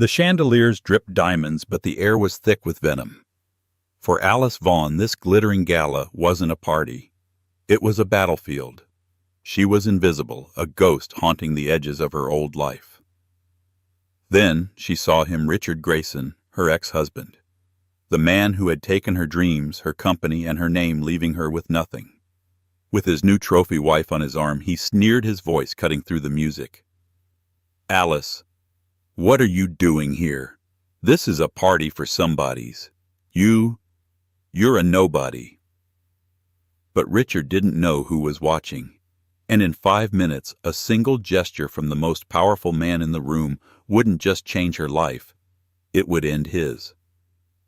The chandeliers dripped diamonds, but the air was thick with venom. For Alice Vaughn, this glittering gala wasn't a party. It was a battlefield. She was invisible, a ghost haunting the edges of her old life. Then she saw him, Richard Grayson, her ex-husband. The man who had taken her dreams, her company, and her name, leaving her with nothing. With his new trophy wife on his arm, he sneered, his voice cutting through the music. "Alice, what are you doing here? This is a party for somebodies. You're a nobody." But Richard didn't know who was watching. And in 5 minutes, a single gesture from the most powerful man in the room wouldn't just change her life. It would end his.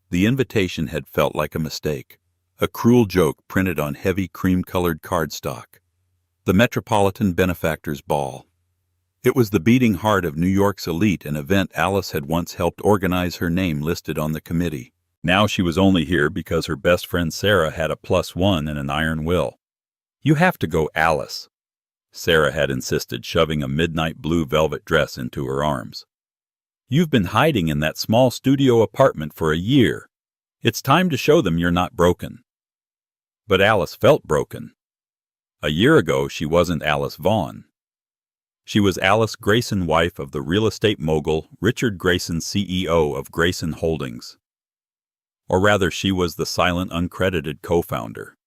The invitation had felt like a mistake, a cruel joke printed on heavy cream-colored cardstock. The Metropolitan Benefactors Ball. It was the beating heart of New York's elite, an event Alice had once helped organize, her name listed on the committee. Now she was only here because her best friend Sarah had a +1 and an iron will. "You have to go, Alice," Sarah had insisted, shoving a midnight blue velvet dress into her arms. "You've been hiding in that small studio apartment for a year. It's time to show them you're not broken." But Alice felt broken. A year ago, she wasn't Alice Vaughn. She was Alice Grayson, wife of the real estate mogul Richard Grayson, CEO of Grayson Holdings. Or rather, she was the silent, uncredited co-founder.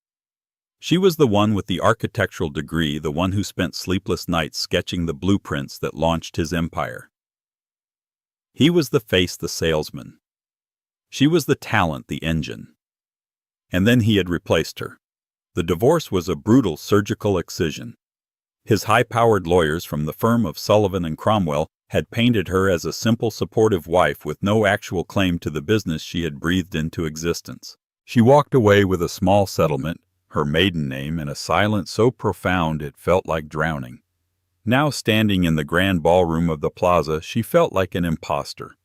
She was the one with the architectural degree, the one who spent sleepless nights sketching the blueprints that launched his empire. He was the face, the salesman. She was the talent, the engine. And then he had replaced her. The divorce was a brutal surgical excision. His high-powered lawyers from the firm of Sullivan and Cromwell had painted her as a simple, supportive wife with no actual claim to the business she had breathed into existence. She walked away with a small settlement, her maiden name, and a silence so profound it felt like drowning. Now, standing in the grand ballroom of the plaza, she felt like an imposter.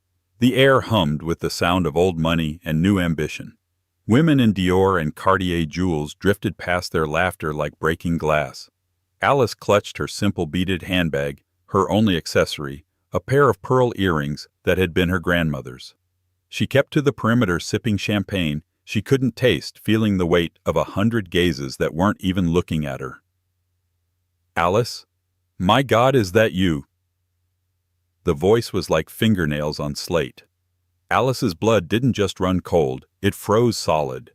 The air hummed with the sound of old money and new ambition. Women in Dior and Cartier jewels drifted past, their laughter like breaking glass. Alice clutched her simple beaded handbag, her only accessory, a pair of pearl earrings that had been her grandmother's. She kept to the perimeter, sipping champagne she couldn't taste, feeling the weight of 100 gazes that weren't even looking at her. "Alice, my God, is that you?" The voice was like fingernails on slate. Alice's blood didn't just run cold, it froze solid.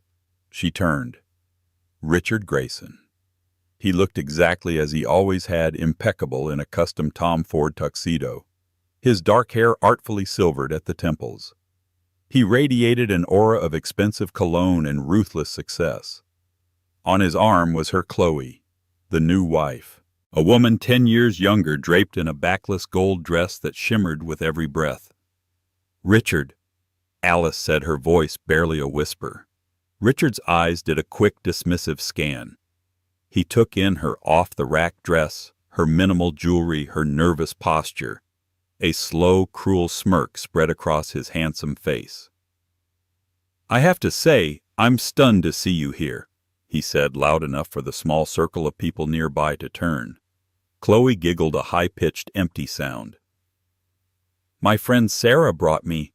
She turned. Richard Grayson. He looked exactly as he always had, impeccable in a custom Tom Ford tuxedo, his dark hair artfully silvered at the temples. He radiated an aura of expensive cologne and ruthless success. On his arm was her Chloe, the new wife, a woman 10 years younger, draped in a backless gold dress that shimmered with every breath. "Richard," Alice said, her voice barely a whisper. Richard's eyes did a quick, dismissive scan. He took in her off-the-rack dress, her minimal jewelry, her nervous posture. A slow, cruel smirk spread across his handsome face. "I have to say, I'm stunned to see you here," he said, loud enough for the small circle of people nearby to turn. Chloe giggled, a high-pitched, empty sound. "My friend Sarah brought me,"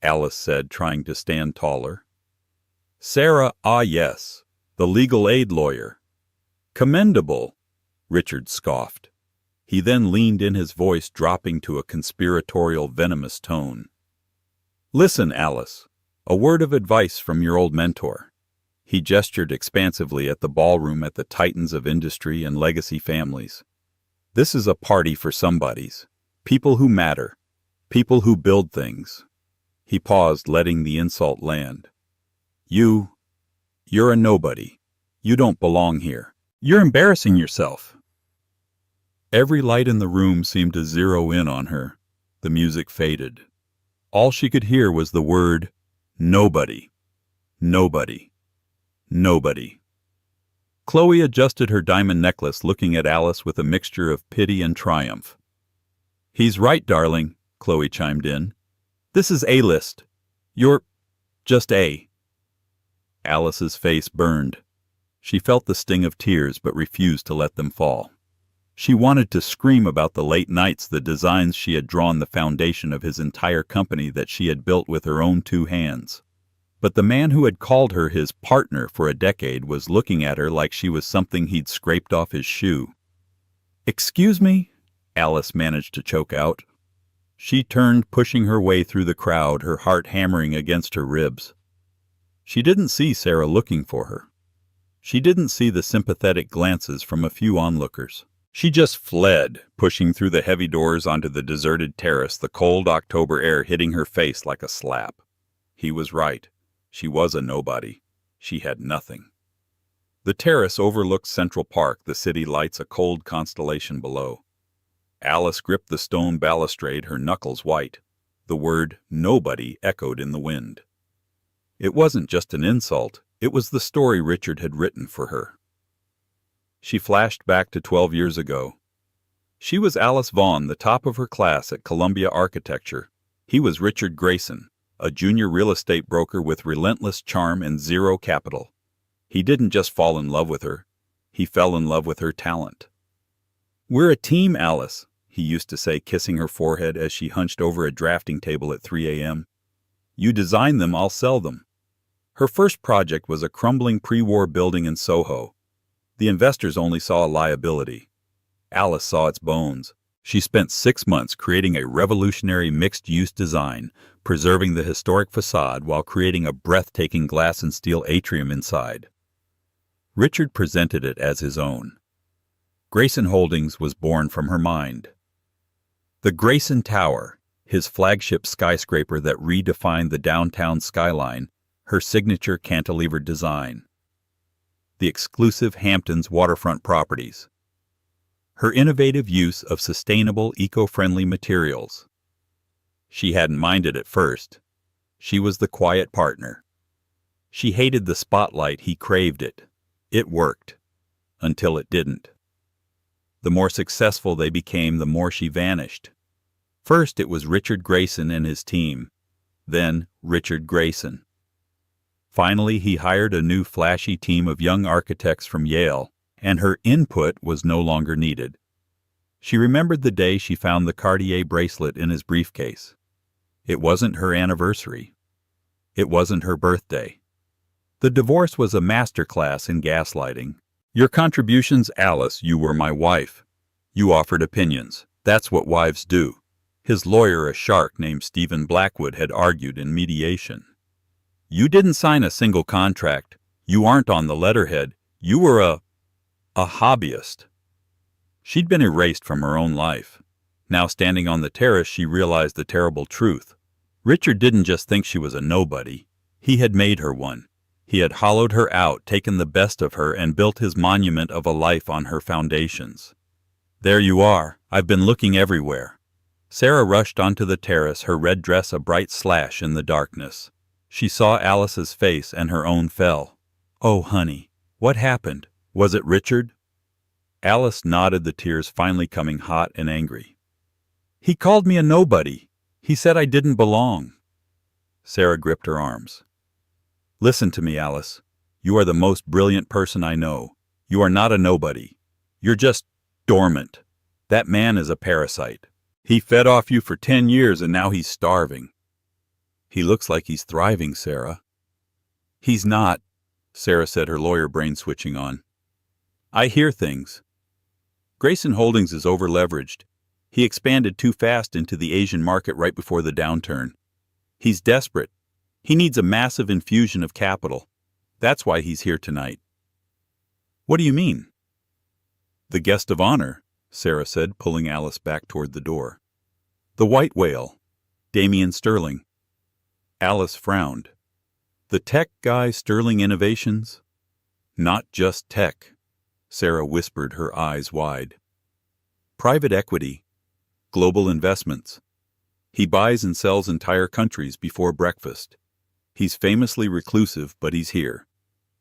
Alice said, trying to stand taller. "Sarah, ah yes, the legal aid lawyer. Commendable," Richard scoffed. He then leaned in, his voice dropping to a conspiratorial, venomous tone. "Listen, Alice, a word of advice from your old mentor." He gestured expansively at the ballroom, at the titans of industry and legacy families. "This is a party for somebodies, people who matter, people who build things." He paused, letting the insult land. You're a nobody. You don't belong here. You're embarrassing yourself." Every light in the room seemed to zero in on her. The music faded. All she could hear was the word, nobody, nobody, nobody. Chloe adjusted her diamond necklace, looking at Alice with a mixture of pity and triumph. "He's right, darling," Chloe chimed in. "This is A-list. You're just A." Alice's face burned. She felt the sting of tears but refused to let them fall. She wanted to scream about the late nights, the designs she had drawn, the foundation of his entire company that she had built with her own 2 hands. But the man who had called her his partner for a decade was looking at her like she was something he'd scraped off his shoe. "Excuse me?" Alice managed to choke out. She turned, pushing her way through the crowd, her heart hammering against her ribs. She didn't see Sarah looking for her. She didn't see the sympathetic glances from a few onlookers. She just fled, pushing through the heavy doors onto the deserted terrace, the cold October air hitting her face like a slap. He was right. She was a nobody. She had nothing. The terrace overlooked Central Park, the city lights a cold constellation below. Alice gripped the stone balustrade, her knuckles white. The word nobody echoed in the wind. It wasn't just an insult, it was the story Richard had written for her. She flashed back to 12 years ago. She was Alice Vaughn, the top of her class at Columbia Architecture. He was Richard Grayson, a junior real estate broker with relentless charm and zero capital. He didn't just fall in love with her, he fell in love with her talent. "We're a team, Alice," he used to say, kissing her forehead as she hunched over a drafting table at 3 a.m. "You design them, I'll sell them." Her first project was a crumbling pre-war building in Soho. The investors only saw a liability. Alice saw its bones. She spent 6 months creating a revolutionary mixed-use design, preserving the historic facade while creating a breathtaking glass and steel atrium inside. Richard presented it as his own. Grayson Holdings was born from her mind. The Grayson Tower, his flagship skyscraper that redefined the downtown skyline, her signature cantilevered design. The exclusive Hamptons waterfront properties. Her innovative use of sustainable, eco-friendly materials. She hadn't minded at first. She was the quiet partner. She hated the spotlight, he craved it. It worked. Until it didn't. The more successful they became, the more she vanished. First it was Richard Grayson and his team. Then Richard Grayson. Finally, he hired a new flashy team of young architects from Yale, and her input was no longer needed. She remembered the day she found the Cartier bracelet in his briefcase. It wasn't her anniversary. It wasn't her birthday. The divorce was a masterclass in gaslighting. "Your contributions, Alice, you were my wife. You offered opinions. That's what wives do." His lawyer, a shark named Stephen Blackwood, had argued in mediation. "You didn't sign a single contract. You aren't on the letterhead. You were a hobbyist." She'd been erased from her own life. Now, standing on the terrace, she realized the terrible truth. Richard didn't just think she was a nobody. He had made her one. He had hollowed her out, taken the best of her, and built his monument of a life on her foundations. "There you are. I've been looking everywhere." Sarah rushed onto the terrace, her red dress a bright slash in the darkness. She saw Alice's face and her own fell. "Oh, honey, what happened? Was it Richard?" Alice nodded, the tears finally coming hot and angry. "He called me a nobody. He said I didn't belong." Sarah gripped her arms. "Listen to me, Alice. You are the most brilliant person I know. You are not a nobody. You're just dormant. That man is a parasite. He fed off you for 10 years and now he's starving." "He looks like he's thriving, Sarah." "He's not," Sarah said, her lawyer brain switching on. "I hear things. Grayson Holdings is overleveraged. He expanded too fast into the Asian market right before the downturn. He's desperate. He needs a massive infusion of capital. That's why he's here tonight." "What do you mean?" "The guest of honor," Sarah said, pulling Alice back toward the door. "The white whale, Damian Sterling." Alice frowned. "The tech guy, Sterling Innovations?" "Not just tech," Sarah whispered, her eyes wide. "Private equity, global investments. He buys and sells entire countries before breakfast. He's famously reclusive, but he's here.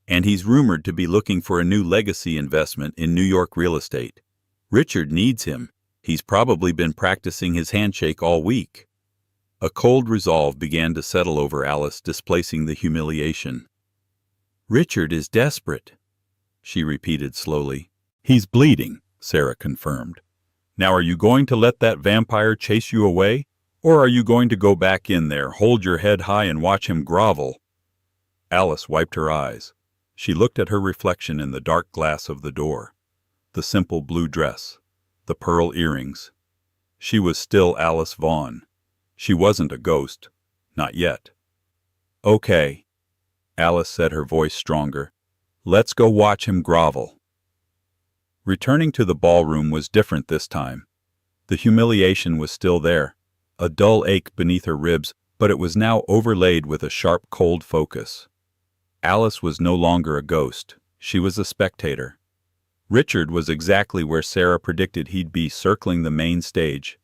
And he's rumored to be looking for a new legacy investment in New York real estate. Richard needs him. He's probably been practicing his handshake all week." A cold resolve began to settle over Alice, displacing the humiliation. "Richard is desperate," she repeated slowly. "He's bleeding," Sarah confirmed. "Now are you going to let that vampire chase you away? Or are you going to go back in there, hold your head high and watch him grovel?" Alice wiped her eyes. She looked at her reflection in the dark glass of the door. The simple blue dress. The pearl earrings. She was still Alice Vaughn. She wasn't a ghost. Not yet. "Okay," Alice said, her voice stronger. "Let's go watch him grovel." Returning to the ballroom was different this time. The humiliation was still there, a dull ache beneath her ribs, but it was now overlaid with a sharp, cold focus. Alice was no longer a ghost. She was a spectator. Richard was exactly where Sarah predicted he'd be, circling the main stage,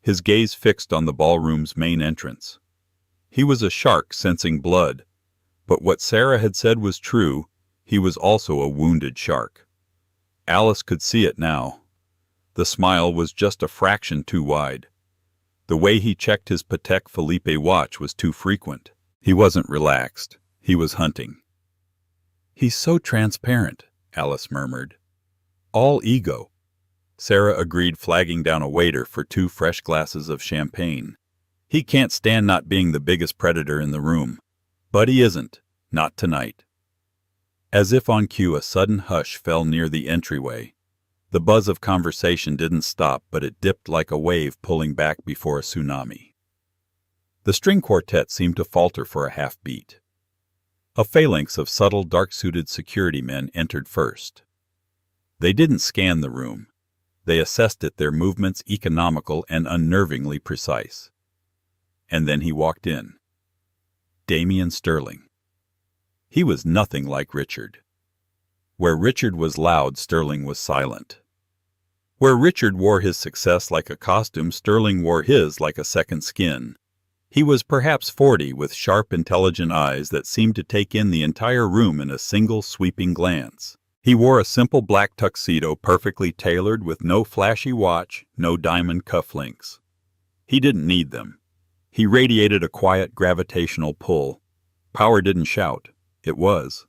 his gaze fixed on the ballroom's main entrance. He was a shark sensing blood, but what Sarah had said was true. He was also a wounded shark. Alice could see it now. The smile was just a fraction too wide. The way he checked his Patek Philippe watch was too frequent. He wasn't relaxed. He was hunting. "He's so transparent," Alice murmured. "All ego." Sarah agreed, flagging down a waiter for 2 fresh glasses of champagne. "He can't stand not being the biggest predator in the room. But he isn't. Not tonight." As if on cue, a sudden hush fell near the entryway. The buzz of conversation didn't stop, but it dipped like a wave pulling back before a tsunami. The string quartet seemed to falter for a half-beat. A phalanx of subtle, dark-suited security men entered first. They didn't scan the room. They assessed it, their movements economical and unnervingly precise. And then he walked in. Damian Sterling. He was nothing like Richard. Where Richard was loud, Sterling was silent. Where Richard wore his success like a costume, Sterling wore his like a second skin. He was perhaps 40, with sharp, intelligent eyes that seemed to take in the entire room in a single sweeping glance. He wore a simple black tuxedo, perfectly tailored, with no flashy watch, no diamond cufflinks. He didn't need them. He radiated a quiet gravitational pull. Power didn't shout. It was.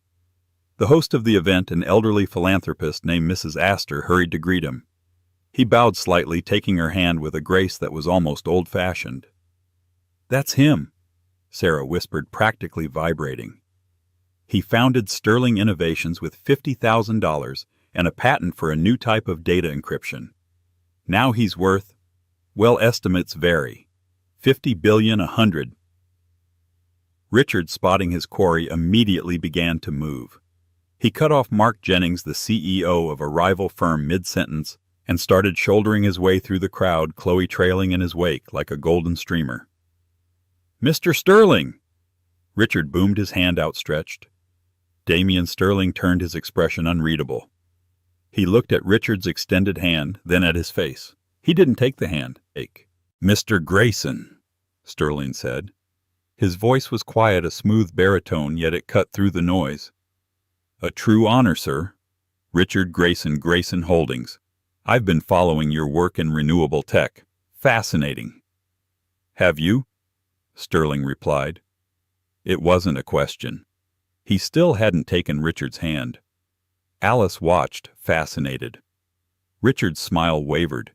The host of the event, an elderly philanthropist named Mrs. Astor, hurried to greet him. He bowed slightly, taking her hand with a grace that was almost old-fashioned. "That's him," Sarah whispered, practically vibrating. He founded Sterling Innovations with $50,000 and a patent for a new type of data encryption. Now he's worth, well, estimates vary, $50 billion, 100. Richard, spotting his quarry, immediately began to move. He cut off Mark Jennings, the CEO of a rival firm, mid-sentence, and started shouldering his way through the crowd, Chloe trailing in his wake like a golden streamer. "Mr. Sterling!" Richard boomed, his hand outstretched. Damian Sterling turned, his expression unreadable. He looked at Richard's extended hand, then at his face. He didn't take the hand. "Mr. Grayson," Sterling said. His voice was quiet, a smooth baritone, yet it cut through the noise. "A true honor, sir. Richard Grayson, Grayson Holdings. I've been following your work in renewable tech. Fascinating." "Have you?" Sterling replied. It wasn't a question. He still hadn't taken Richard's hand. Alice watched, fascinated. Richard's smile wavered.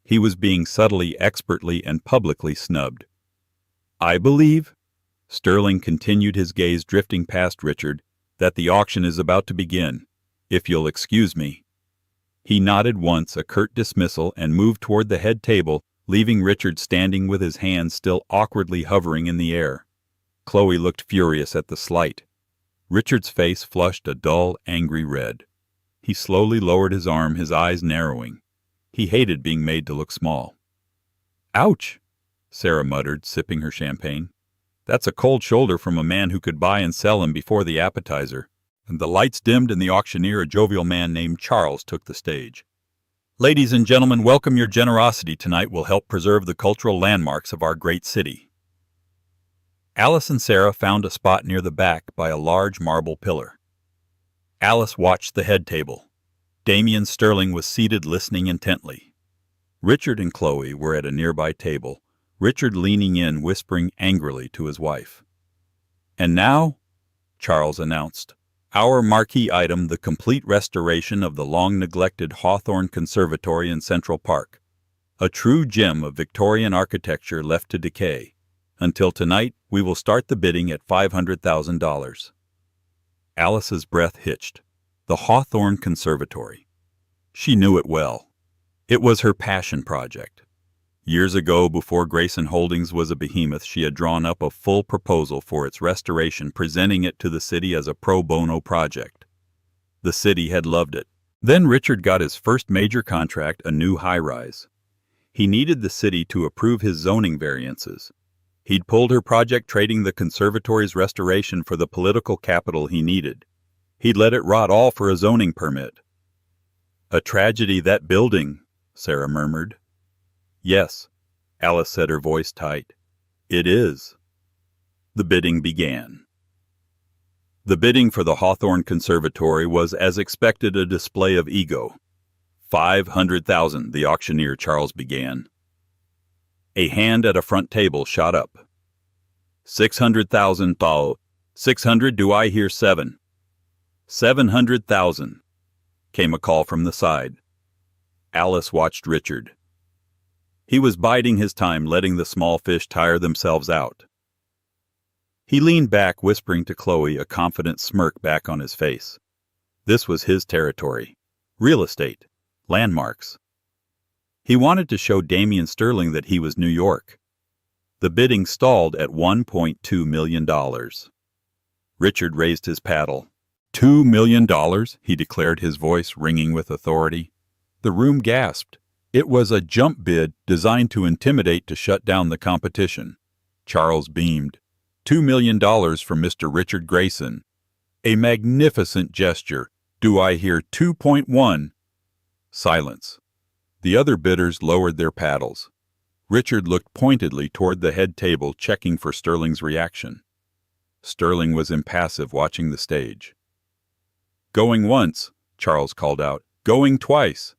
He was being subtly, expertly, and publicly snubbed. "I believe," Sterling continued, his gaze drifting past Richard, "that the auction is about to begin, if you'll excuse me." He nodded once, a curt dismissal, and moved toward the head table, leaving Richard standing with his hands still awkwardly hovering in the air. Chloe looked furious at the slight. Richard's face flushed a dull, angry red. He slowly lowered his arm, his eyes narrowing. He hated being made to look small. "Ouch," Sarah muttered, sipping her champagne. "That's a cold shoulder from a man who could buy and sell him before the appetizer." And the lights dimmed, and the auctioneer, a jovial man named Charles, took the stage. "Ladies and gentlemen, welcome. Your generosity tonight will help preserve the cultural landmarks of our great city." Alice and Sarah found a spot near the back by a large marble pillar. Alice watched the head table. Damian Sterling was seated, listening intently. Richard and Chloe were at a nearby table, Richard leaning in, whispering angrily to his wife. "And now," Charles announced, Our marquee item, the complete restoration of the long-neglected Hawthorne Conservatory in Central Park. A true gem of Victorian architecture left to decay. Until tonight, we will start the bidding at $500,000. Alice's breath hitched. The Hawthorne Conservatory. She knew it well. It was her passion project. Years ago, before Grayson Holdings was a behemoth, she had drawn up a full proposal for its restoration, presenting it to the city as a pro bono project. The city had loved it. Then Richard got his first major contract, a new high-rise. He needed the city to approve his zoning variances. He'd pulled her project, trading the conservatory's restoration for the political capital he needed. He'd let it rot all for a zoning permit. A tragedy, that building, Sarah murmured. Yes, Alice said, her voice tight. It is. The bidding began. The bidding for the Hawthorne Conservatory was, as expected, a display of ego. $500,000, the auctioneer Charles began. A hand at a front table shot up. $600,000, Thal. 600, do I hear 7? 700,000, came a call from the side. Alice watched Richard. He was biding his time, letting the small fish tire themselves out. He leaned back, whispering to Chloe, a confident smirk back on his face. This was his territory. Real estate. Landmarks. He wanted to show Damian Sterling that he was New York. The bidding stalled at $1.2 million. Richard raised his paddle. $2 million, he declared, his voice ringing with authority. The room gasped. It was a jump bid designed to intimidate, to shut down the competition. Charles beamed. $2 million from Mr. Richard Grayson. A magnificent gesture. Do I hear 2.1? Silence. The other bidders lowered their paddles. Richard looked pointedly toward the head table, checking for Sterling's reaction. Sterling was impassive, watching the stage. Going once, Charles called out. Going twice.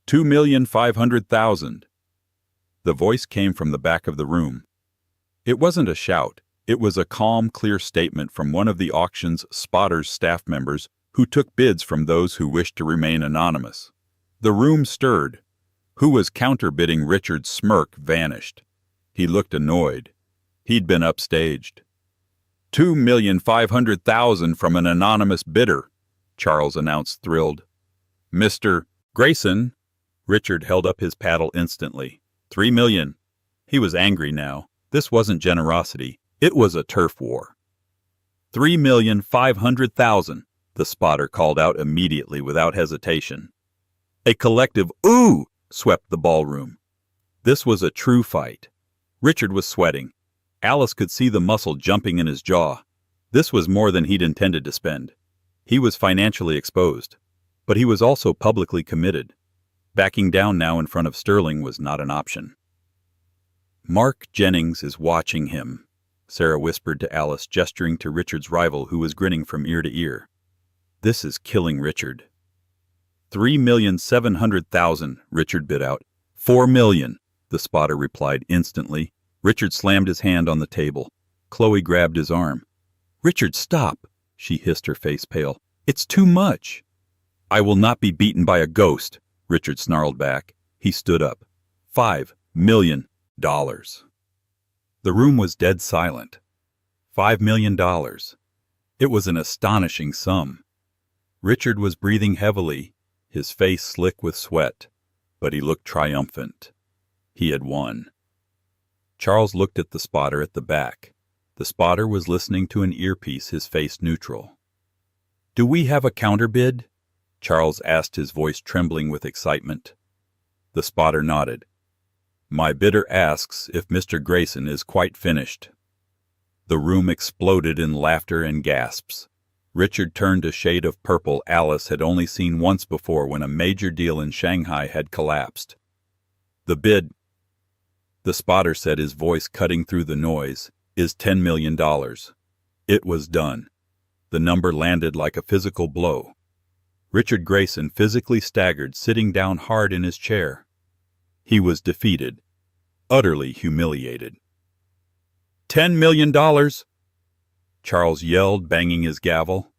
2,500,000. The voice came from the back of the room. It wasn't a shout. It was a calm, clear statement from one of the auction's spotters' staff members who took bids from those who wished to remain anonymous. The room stirred. Who was counterbidding? Richard's smirk vanished. He looked annoyed. He'd been upstaged. 2,500,000 from an anonymous bidder, Charles announced, thrilled. Mr. Grayson. Richard held up his paddle instantly. 3 million. He was angry now. This wasn't generosity. It was a turf war. 3,500,000, the spotter called out immediately without hesitation. A collective ooh swept the ballroom. This was a true fight. Richard was sweating. Alice could see the muscle jumping in his jaw. This was more than he'd intended to spend. He was financially exposed, but he was also publicly committed. Backing down now in front of Sterling was not an option. Mark Jennings is watching him, Sarah whispered to Alice, gesturing to Richard's rival, who was grinning from ear to ear. This is killing Richard. 3,700,000, Richard bid out. 4 million, the spotter replied instantly. Richard slammed his hand on the table. Chloe grabbed his arm. Richard, stop, she hissed, her face pale. It's too much. I will not be beaten by a ghost, Richard snarled back. He stood up. $5 million. The room was dead silent. $5 million. It was an astonishing sum. Richard was breathing heavily, his face slick with sweat, but he looked triumphant. He had won. Charles looked at the spotter at the back. The spotter was listening to an earpiece, his face neutral. Do we have a counterbid? Charles asked, his voice trembling with excitement. The spotter nodded. My bidder asks if Mr. Grayson is quite finished. The room exploded in laughter and gasps. Richard turned a shade of purple Alice had only seen once before, when a major deal in Shanghai had collapsed. The bid, the spotter said, his voice cutting through the noise, is $10 million. It was done. The number landed like a physical blow. Richard Grayson physically staggered, sitting down hard in his chair. He was defeated, utterly humiliated. $10 million! Charles yelled, banging his gavel.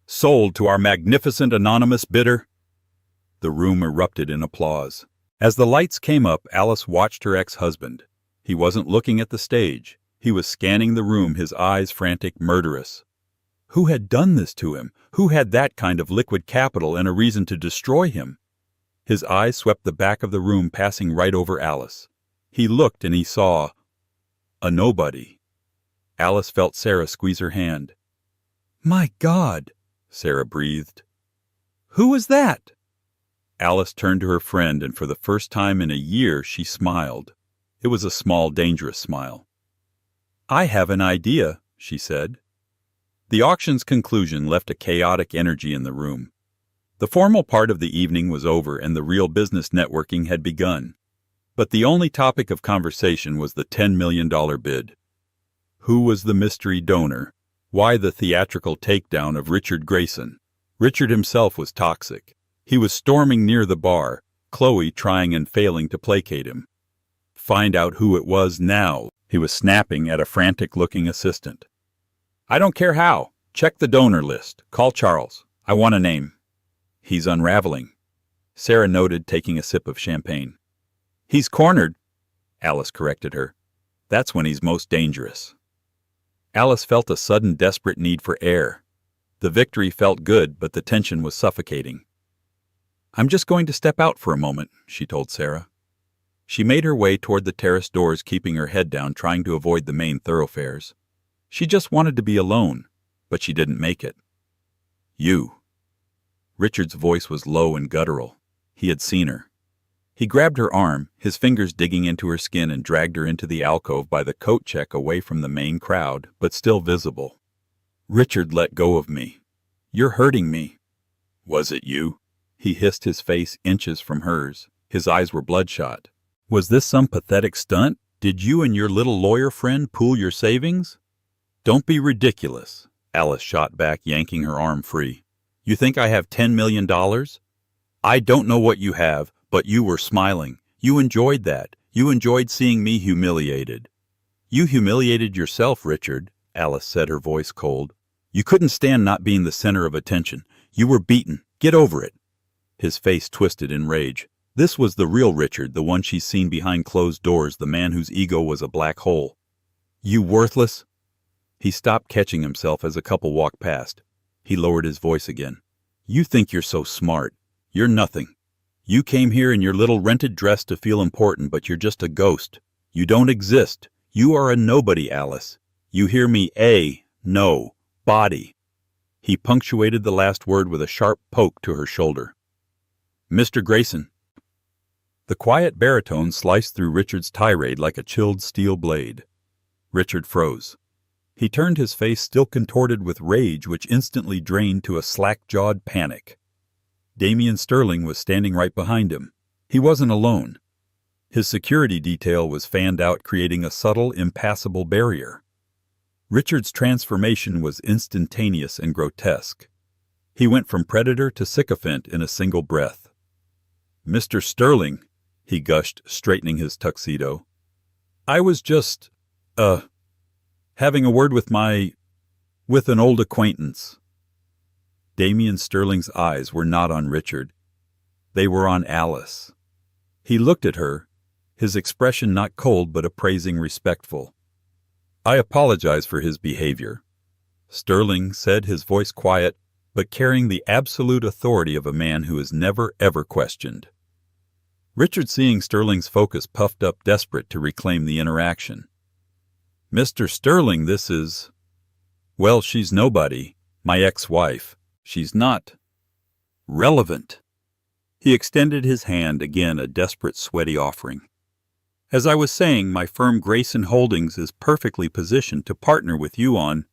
Sold to our magnificent anonymous bidder." The room erupted in applause. As the lights came up, Alice watched her ex-husband. He wasn't looking at the stage. He was scanning the room, his eyes frantic, murderous. Who had done this to him? Who had that kind of liquid capital and a reason to destroy him? His eyes swept the back of the room, passing right over Alice. He looked and he saw a nobody. Alice felt Sarah squeeze her hand. "My God," Sarah breathed. "Who was that?" Alice turned to her friend, and for the first time in a year she smiled. It was a small, dangerous smile. "I have an idea," she said. The auction's conclusion left a chaotic energy in the room. The formal part of the evening was over and the real business networking had begun. But the only topic of conversation was the $10 million bid. Who was the mystery donor? Why the theatrical takedown of Richard Grayson? Richard himself was toxic. He was storming near the bar, Chloe trying and failing to placate him. "Find out who it was now," he was snapping at a frantic-looking assistant. "I don't care how. Check the donor list. Call Charles. I want a name." "He's unraveling," Sarah noted, taking a sip of champagne. "He's cornered," Alice corrected her. "That's when he's most dangerous." Alice felt a sudden desperate need for air. The victory felt good, but the tension was suffocating. "I'm just going to step out for a moment," she told Sarah. She made her way toward the terrace doors, keeping her head down, trying to avoid the main thoroughfares. She just wanted to be alone, but she didn't make it. "You." Richard's voice was low and guttural. He had seen her. He grabbed her arm, his fingers digging into her skin, and dragged her into the alcove by the coat check, away from the main crowd, but still visible. "Richard, let go of me. You're hurting me." "Was it you?" He hissed, his face inches from hers. His eyes were bloodshot. "Was this some pathetic stunt? Did you and your little lawyer friend pool your savings?" "Don't be ridiculous," Alice shot back, yanking her arm free. "You think I have $10 million? I don't know what you have, but you were smiling. You enjoyed that. You enjoyed seeing me humiliated." "You humiliated yourself, Richard," Alice said, her voice cold. "You couldn't stand not being the center of attention. You were beaten. Get over it." His face twisted in rage. This was the real Richard, the one she's seen behind closed doors, the man whose ego was a black hole. "You worthless." He stopped, catching himself as a couple walked past. He lowered his voice again. "You think you're so smart. You're nothing. You came here in your little rented dress to feel important, but you're just a ghost. You don't exist. You are a nobody, Alice. You hear me? No. Body." He punctuated the last word with a sharp poke to her shoulder. "Mr. Grayson." The quiet baritone sliced through Richard's tirade like a chilled steel blade. Richard froze. He turned, his face still contorted with rage, which instantly drained to a slack-jawed panic. Damian Sterling was standing right behind him. He wasn't alone. His security detail was fanned out, creating a subtle, impassable barrier. Richard's transformation was instantaneous and grotesque. He went from predator to sycophant in a single breath. "Mr. Sterling," he gushed, straightening his tuxedo. "I was just, having a word with an old acquaintance." Damian Sterling's eyes were not on Richard. They were on Alice. He looked at her, his expression not cold but appraising, respectful. "I apologize for his behavior," Sterling said, his voice quiet, but carrying the absolute authority of a man who is never, ever questioned. Richard, seeing Sterling's focus, puffed up, desperate to reclaim the interaction. "Mr. Sterling, this is... well, she's nobody. My ex-wife. She's not... relevant." He extended his hand, again a desperate, sweaty offering. "As I was saying, my firm Grayson Holdings is perfectly positioned to partner with you on..."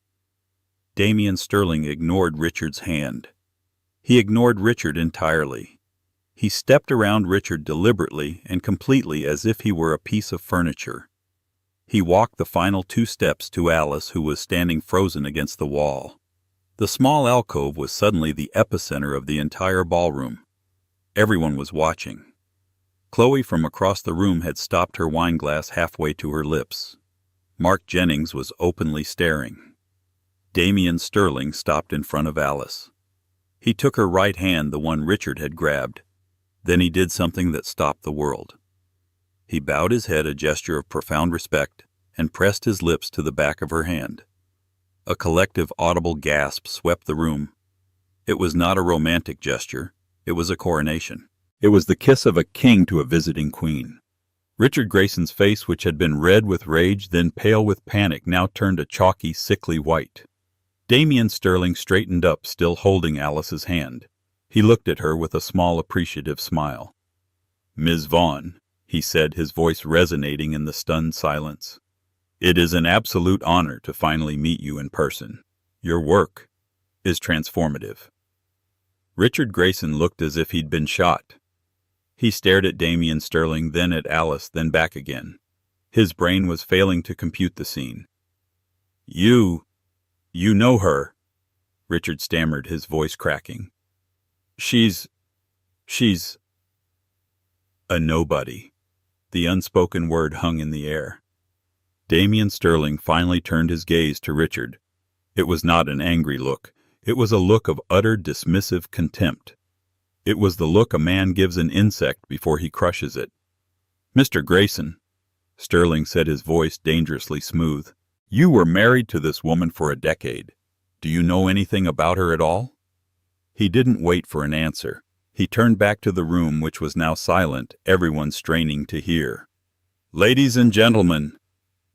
Damian Sterling ignored Richard's hand. He ignored Richard entirely. He stepped around Richard deliberately and completely, as if he were a piece of furniture. He walked the final 2 steps to Alice, who was standing frozen against the wall. The small alcove was suddenly the epicenter of the entire ballroom. Everyone was watching. Chloe from across the room had stopped her wine glass halfway to her lips. Mark Jennings was openly staring. Damian Sterling stopped in front of Alice. He took her right hand, the one Richard had grabbed. Then he did something that stopped the world. He bowed his head, a gesture of profound respect, and pressed his lips to the back of her hand. A collective audible gasp swept the room. It was not a romantic gesture. It was a coronation. It was the kiss of a king to a visiting queen. Richard Grayson's face, which had been red with rage, then pale with panic, now turned a chalky, sickly white. Damian Sterling straightened up, still holding Alice's hand. He looked at her with a small, appreciative smile. "Ms. Vaughn," he said, his voice resonating in the stunned silence, "it is an absolute honor to finally meet you in person. Your work is transformative." Richard Grayson looked as if he'd been shot. He stared at Damian Sterling, then at Alice, then back again. His brain was failing to compute the scene. You know her," Richard stammered, his voice cracking. She's a nobody." The unspoken word hung in the air. Damian Sterling finally turned his gaze to Richard. It was not an angry look. It was a look of utter dismissive contempt. It was the look a man gives an insect before he crushes it. "Mr. Grayson," Sterling said, his voice dangerously smooth, "you were married to this woman for a decade. Do you know anything about her at all?" He didn't wait for an answer. He turned back to the room, which was now silent, everyone straining to hear. "Ladies and gentlemen,"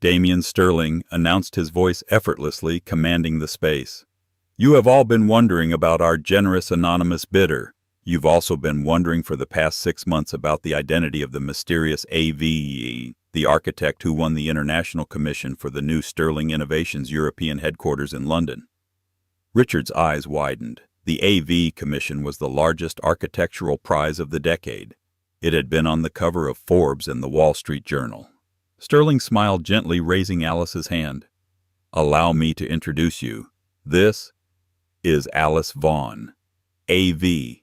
Damian Sterling announced, his voice effortlessly commanding the space. "You have all been wondering about our generous anonymous bidder. You've also been wondering for the past 6 months about the identity of the mysterious AV, the architect who won the International Commission for the new Sterling Innovations European headquarters in London." Richard's eyes widened. The AV Commission was the largest architectural prize of the decade. It had been on the cover of Forbes and the Wall Street Journal. Sterling smiled gently, raising Alice's hand. "Allow me to introduce you. This is Alice Vaughn, AV,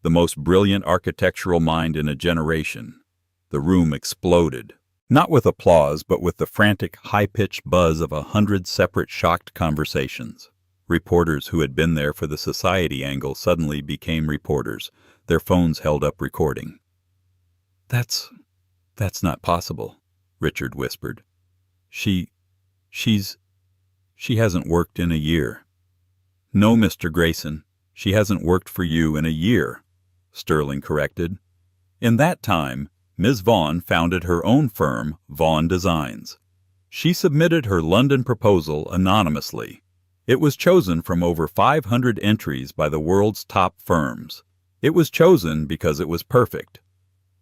the most brilliant architectural mind in a generation." The room exploded, not with applause, but with the frantic, high-pitched buzz of 100 separate shocked conversations. Reporters who had been there for the society angle suddenly became reporters, their phones held up recording. That's not possible," Richard whispered. She hasn't worked in a year." "No, Mr. Grayson, she hasn't worked for you in a year," Sterling corrected. "In that time, Ms. Vaughn founded her own firm, Vaughn Designs. She submitted her London proposal anonymously. It was chosen from over 500 entries by the world's top firms. It was chosen because it was perfect."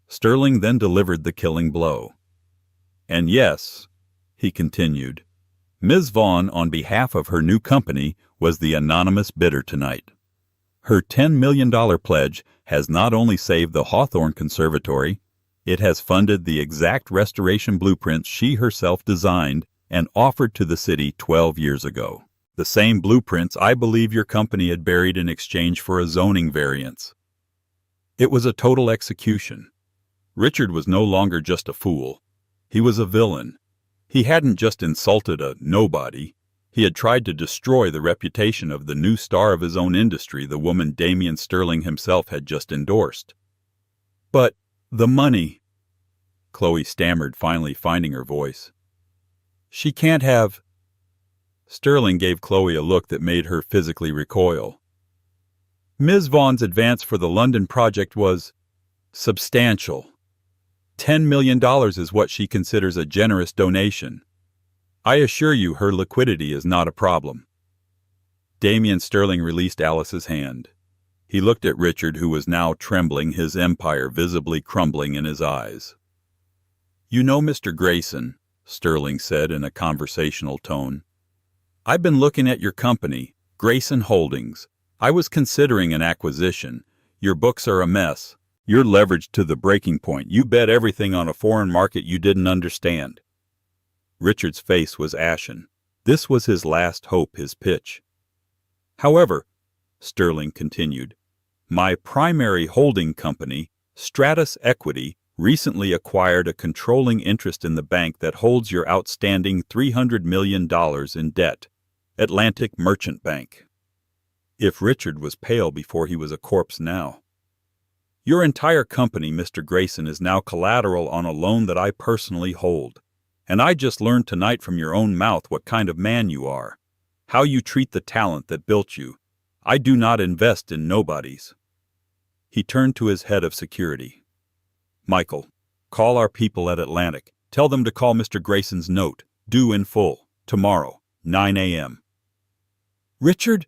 Sterling then delivered the killing blow. "And yes," he continued, "Ms. Vaughn, on behalf of her new company, was the anonymous bidder tonight. Her $10 million pledge has not only saved the Hawthorne Conservatory, it has funded the exact restoration blueprints she herself designed and offered to the city 12 years ago. The same blueprints I believe your company had buried in exchange for a zoning variance. It was a total execution. Richard was no longer just a fool. He was a villain. He hadn't just insulted a nobody. He had tried to destroy the reputation of the new star of his own industry, the woman Damian Sterling himself had just endorsed. "But the money," Chloe stammered, finally finding her voice. "She can't have—" Sterling gave Chloe a look that made her physically recoil. "Ms. Vaughn's advance for the London project was substantial. $10 million is what she considers a generous donation. I assure you her liquidity is not a problem." Damian Sterling released Alice's hand. He looked at Richard, who was now trembling, his empire visibly crumbling in his eyes. "You know, Mr. Grayson," Sterling said in a conversational tone, "I've been looking at your company, Grayson Holdings. I was considering an acquisition. Your books are a mess. You're leveraged to the breaking point. You bet everything on a foreign market you didn't understand." Richard's face was ashen. This was his last hope, his pitch. "However," Sterling continued, "my primary holding company, Stratus Equity, recently acquired a controlling interest in the bank that holds your outstanding $300 million in debt, Atlantic Merchant Bank." if Richard was pale before he was a corpse now. "Your entire company, Mr. Grayson, is now collateral on a loan that I personally hold. And I just learned tonight from your own mouth what kind of man you are. How you treat the talent that built you. I do not invest in nobodies." He turned to his head of security. "Michael, call our people at Atlantic. Tell them to call Mr. Grayson's note, due in full, tomorrow, 9 a.m. "Richard?"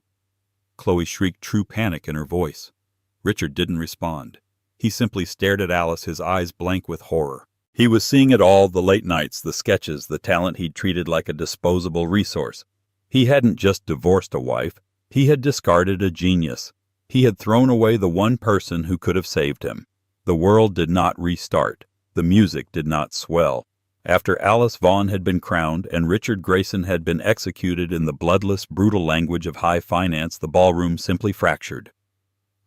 Chloe shrieked, true panic in her voice. Richard didn't respond. He simply stared at Alice, his eyes blank with horror. He was seeing it all, the late nights, the sketches, the talent he'd treated like a disposable resource. He hadn't just divorced a wife. He had discarded a genius. He had thrown away the one person who could have saved him. The world did not restart. The music did not swell. After Alice Vaughn had been crowned and Richard Grayson had been executed in the bloodless, brutal language of high finance, the ballroom simply fractured.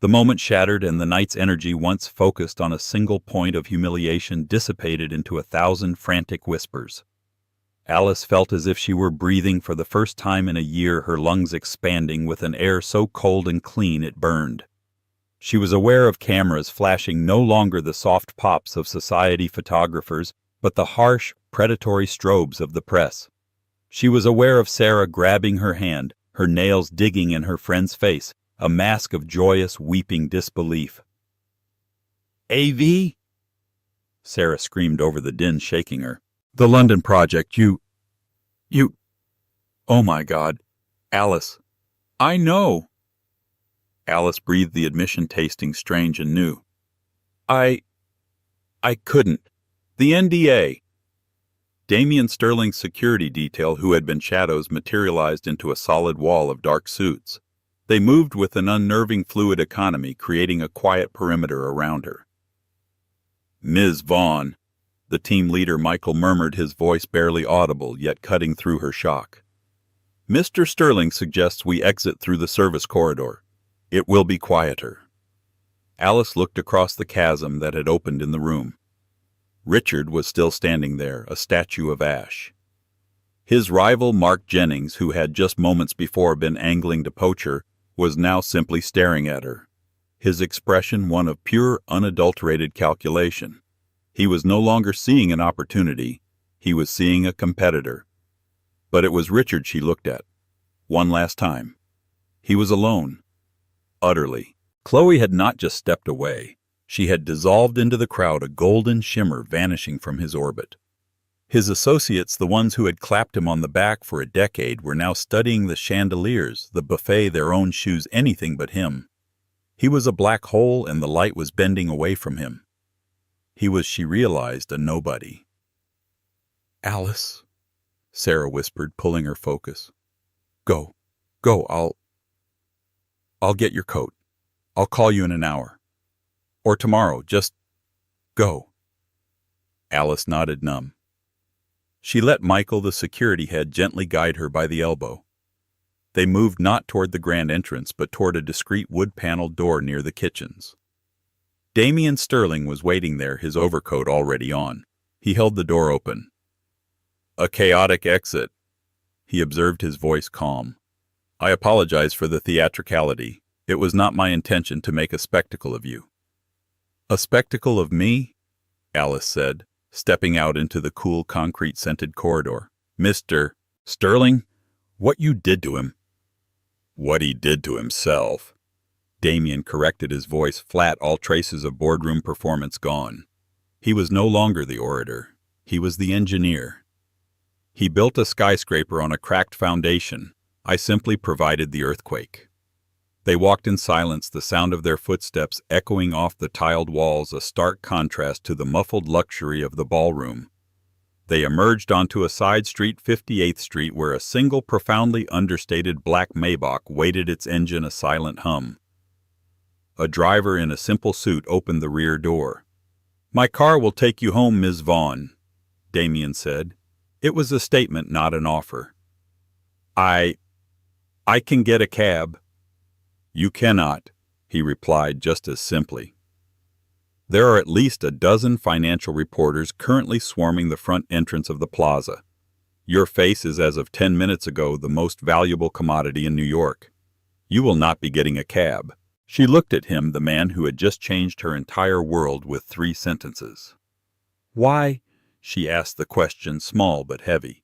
The moment shattered, and the night's energy, once focused on a single point of humiliation, dissipated into 1,000 frantic whispers. Alice felt as if she were breathing for the first time in a year, her lungs expanding with an air so cold and clean it burned. She was aware of cameras flashing, no longer the soft pops of society photographers, but the harsh, predatory strobes of the press. She was aware of Sarah grabbing her hand, her nails digging in her friend's face, a mask of joyous, weeping disbelief. "AV?" Sarah screamed over the din, shaking her. "The London project, you... Oh my God. Alice. I know." Alice breathed the admission, tasting strange and new. I couldn't. The NDA." Damien Sterling's security detail, who had been shadows, materialized into a solid wall of dark suits. They moved with an unnerving fluid economy, creating a quiet perimeter around her. "Ms. Vaughn," the team leader Michael murmured, his voice barely audible, yet cutting through her shock. "Mr. Sterling suggests we exit through the service corridor. It will be quieter." Alice looked across the chasm that had opened in the room. Richard was still standing there, a statue of ash. His rival, Mark Jennings, who had just moments before been angling to poach her, was now simply staring at her, his expression one of pure, unadulterated calculation. He was no longer seeing an opportunity, he was seeing a competitor. But it was Richard she looked at. One last time. He was alone. Utterly. Chloe had not just stepped away. She had dissolved into the crowd, a golden shimmer vanishing from his orbit. His associates, the ones who had clapped him on the back for a decade, were now studying the chandeliers, the buffet, their own shoes, anything but him. He was a black hole, and the light was bending away from him. He was, she realized, a nobody. "Alice," Sarah whispered, pulling her focus. Go, I'll get your coat. I'll call you in an hour. Or tomorrow, just go." Alice nodded, numb. She let Michael, the security head, gently guide her by the elbow. They moved not toward the grand entrance, but toward a discreet wood-paneled door near the kitchens. Damien Sterling was waiting there, his overcoat already on. He held the door open. "A chaotic exit," he observed, his voice calm. "I apologize for the theatricality. It was not my intention to make a spectacle of you." "A spectacle of me?" Alice said, stepping out into the cool, concrete-scented corridor. "Mr. Sterling, what you did to him—" "What he did to himself," Damien corrected, his voice flat, all traces of boardroom performance gone. He was no longer the orator. He was the engineer. "He built a skyscraper on a cracked foundation. I simply provided the earthquake." They walked in silence, the sound of their footsteps echoing off the tiled walls, a stark contrast to the muffled luxury of the ballroom. They emerged onto a side street, 58th Street, where a single profoundly understated black Maybach waited, its engine a silent hum. A driver in a simple suit opened the rear door. "My car will take you home, Ms. Vaughn," Damien said. It was a statement, not an offer. I can get a cab." "You cannot," he replied just as simply. "There are at least a dozen financial reporters currently swarming the front entrance of the plaza. Your face is, as of 10 minutes ago, the most valuable commodity in New York. You will not be getting a cab." She looked at him, the man who had just changed her entire world with 3 sentences. "Why?" She asked the question, small but heavy.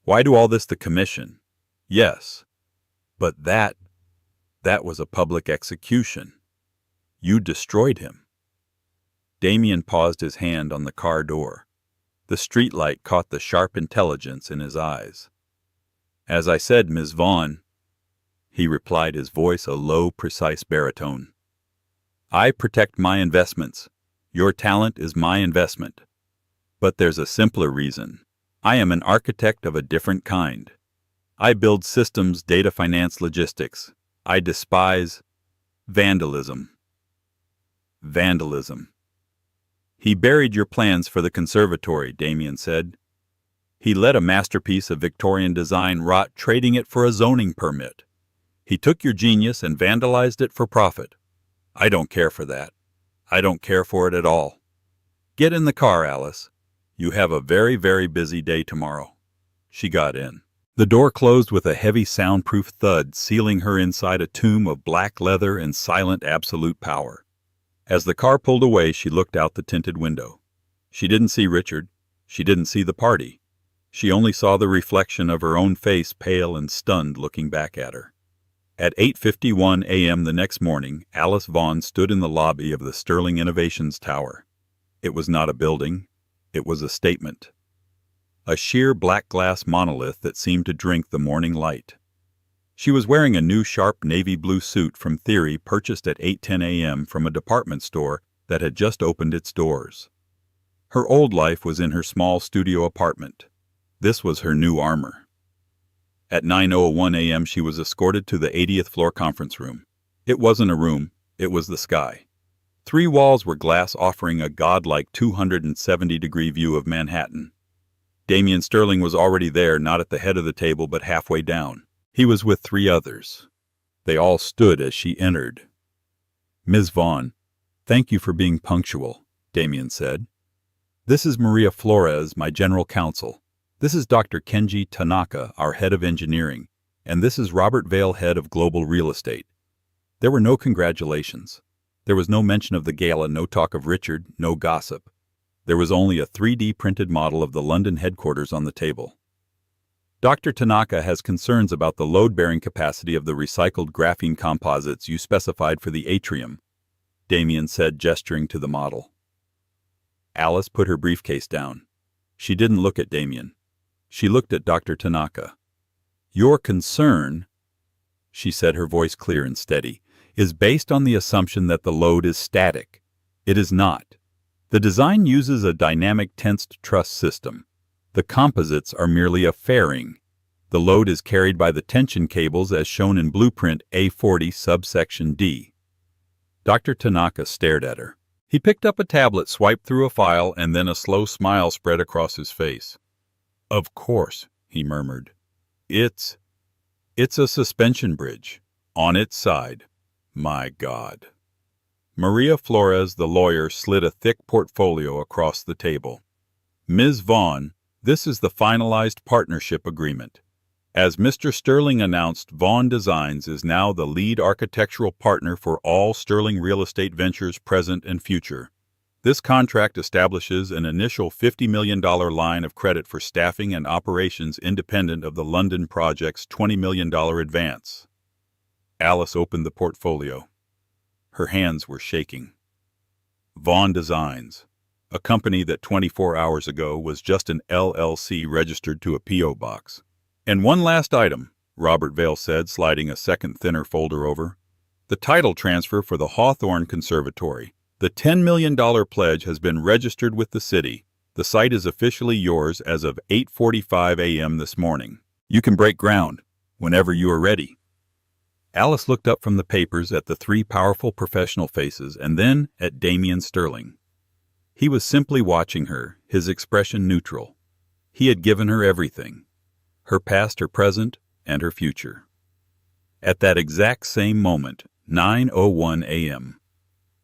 "Why do all this the commission?" "Yes. But that was a public execution. You destroyed him." Damien paused, his hand on the car door. The streetlight caught the sharp intelligence in his eyes. "As I said, Ms. Vaughn," he replied, his voice a low, precise baritone, "I protect my investments. Your talent is my investment. But there's a simpler reason. I am an architect of a different kind. I build systems, data, finance, logistics. I despise vandalism." Vandalism. "He buried your plans for the conservatory," Damien said. "He let a masterpiece of Victorian design rot, trading it for a zoning permit. He took your genius and vandalized it for profit. I don't care for that. I don't care for it at all. Get in the car, Alice. You have a very, very busy day tomorrow." She got in. The door closed with a heavy soundproof thud, sealing her inside a tomb of black leather and silent absolute power. As the car pulled away, she looked out the tinted window. She didn't see Richard. She didn't see the party. She only saw the reflection of her own face, pale and stunned, looking back at her. At 8:51 a.m. the next morning, Alice Vaughn stood in the lobby of the Sterling Innovations Tower. It was not a building. It was a statement. A sheer black glass monolith that seemed to drink the morning light. She was wearing a new sharp navy blue suit from Theory, purchased at 8:10 a.m. from a department store that had just opened its doors. Her old life was in her small studio apartment. This was her new armor. At 9:01 a.m. she was escorted to the 80th floor conference room. It wasn't a room, it was the sky. 3 walls were glass, offering a godlike 270-degree view of Manhattan. Damien Sterling was already there, not at the head of the table, but halfway down. He was with 3 others. They all stood as she entered. "Ms. Vaughn, thank you for being punctual," Damien said. "This is Maria Flores, my general counsel. This is Dr. Kenji Tanaka, our head of engineering, and this is Robert Vale, head of global real estate." There were no congratulations. There was no mention of the gala, no talk of Richard, no gossip. There was only a 3D printed model of the London headquarters on the table. "Dr. Tanaka has concerns about the load-bearing capacity of the recycled graphene composites you specified for the atrium," Damien said, gesturing to the model. Alice put her briefcase down. She didn't look at Damien. She looked at Dr. Tanaka. "Your concern," she said, her voice clear and steady, "is based on the assumption that the load is static. It is not. The design uses a dynamic tensed truss system. The composites are merely a fairing. The load is carried by the tension cables as shown in blueprint A40 subsection D." Dr. Tanaka stared at her. He picked up a tablet, swiped through a file, and then a slow smile spread across his face. "Of course," he murmured. It's a suspension bridge. On its side. My God." Maria Flores, the lawyer, slid a thick portfolio across the table. "Ms. Vaughn, this is the finalized partnership agreement. As Mr. Sterling announced, Vaughn Designs is now the lead architectural partner for all Sterling real estate ventures present and future. This contract establishes an initial $50 million line of credit for staffing and operations independent of the London project's $20 million advance." Alice opened the portfolio. Her hands were shaking. Vaughn Designs, a company that 24 hours ago was just an LLC registered to a P.O. box. "And one last item," Robert Vale said, sliding a second thinner folder over. "The title transfer for the Hawthorne Conservatory. The $10 million pledge has been registered with the city. The site is officially yours as of 8:45 a.m. this morning. You can break ground whenever you are ready." Alice looked up from the papers at the 3 powerful professional faces and then at Damien Sterling. He was simply watching her, his expression neutral. He had given her everything. Her past, her present, and her future. At that exact same moment, 9:01 a.m.,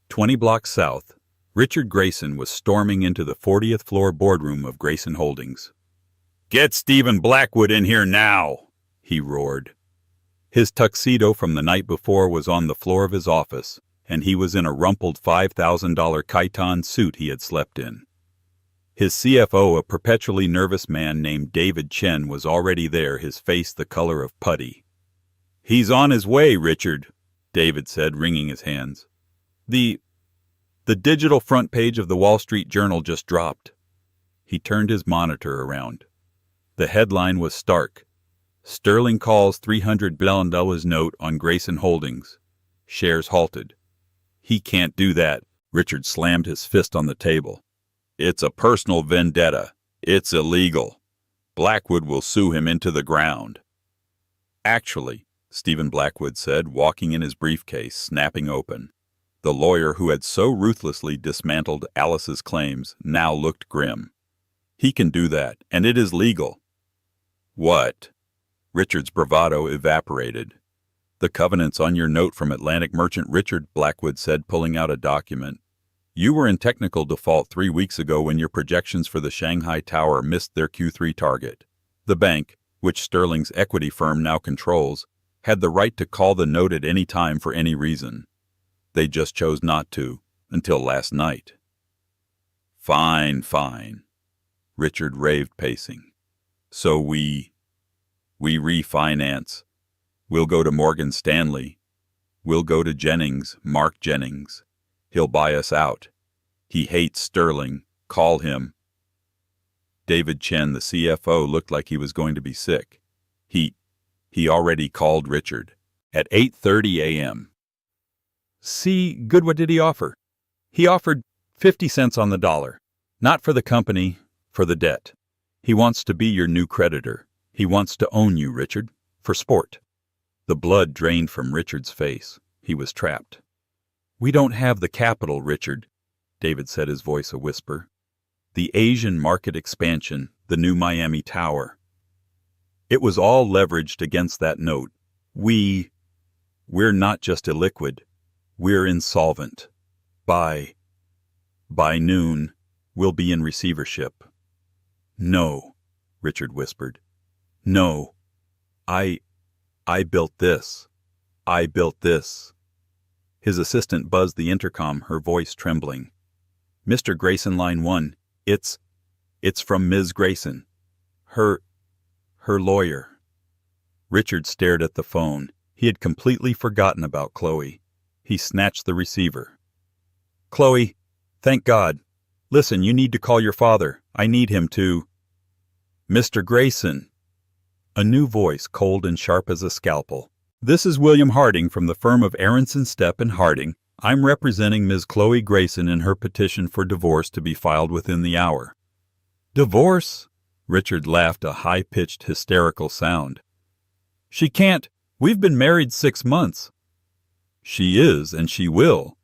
20 blocks south, Richard Grayson was storming into the 40th floor boardroom of Grayson Holdings. "Get Stephen Blackwood in here now!" he roared. His tuxedo from the night before was on the floor of his office, and he was in a rumpled $5,000 chiton suit he had slept in. His CFO, a perpetually nervous man named David Chen, was already there, his face the color of putty. "He's on his way, Richard," David said, wringing his hands. The digital front page of the Wall Street Journal just dropped." He turned his monitor around. The headline was stark. "Sterling calls $300 billion note on Grayson Holdings. Shares halted." "He can't do that." Richard slammed his fist on the table. "It's a personal vendetta. It's illegal. Blackwood will sue him into the ground." "Actually," Stephen Blackwood said, walking in his briefcase, snapping open. The lawyer who had so ruthlessly dismantled Alice's claims now looked grim. "He can do that, and it is legal." "What?" Richard's bravado evaporated. "The covenants on your note from Atlantic Merchant Richard," Blackwood said, pulling out a document. "You were in technical default 3 weeks ago when your projections for the Shanghai Tower missed their Q3 target. The bank, which Sterling's equity firm now controls, had the right to call the note at any time for any reason. They just chose not to, until last night." "Fine, fine," Richard raved, pacing. "So we refinance. We'll go to Morgan Stanley. We'll go to Jennings, Mark Jennings. He'll buy us out. He hates Sterling. Call him." David Chen, the CFO, looked like he was going to be sick. He already called Richard. At 8:30 a.m. "See, good, what did he offer?" "He offered 50 cents on the dollar. Not for the company, for the debt. He wants to be your new creditor. He wants to own you, Richard. For sport." The blood drained from Richard's face. He was trapped. "We don't have the capital, Richard," David said, his voice a whisper. "The Asian market expansion, the new Miami Tower. It was all leveraged against that note. We're not just illiquid. We're insolvent. By noon, we'll be in receivership." "No," Richard whispered. "No. I built this. I built this." His assistant buzzed the intercom, her voice trembling. "Mr. Grayson, line 1. It's from Ms. Grayson. Her lawyer." Richard stared at the phone. He had completely forgotten about Chloe. He snatched the receiver. "Chloe, thank God. Listen, you need to call your father. I need him to—" "Mr. Grayson." A new voice, cold and sharp as a scalpel. "This is William Harding from the firm of Aronson, Stepp and Harding. I'm representing Ms. Chloe Grayson in her petition for divorce to be filed within the hour." "Divorce?" Richard laughed, a high-pitched, hysterical sound. "She can't. We've been married 6 months." "She is, and she will,"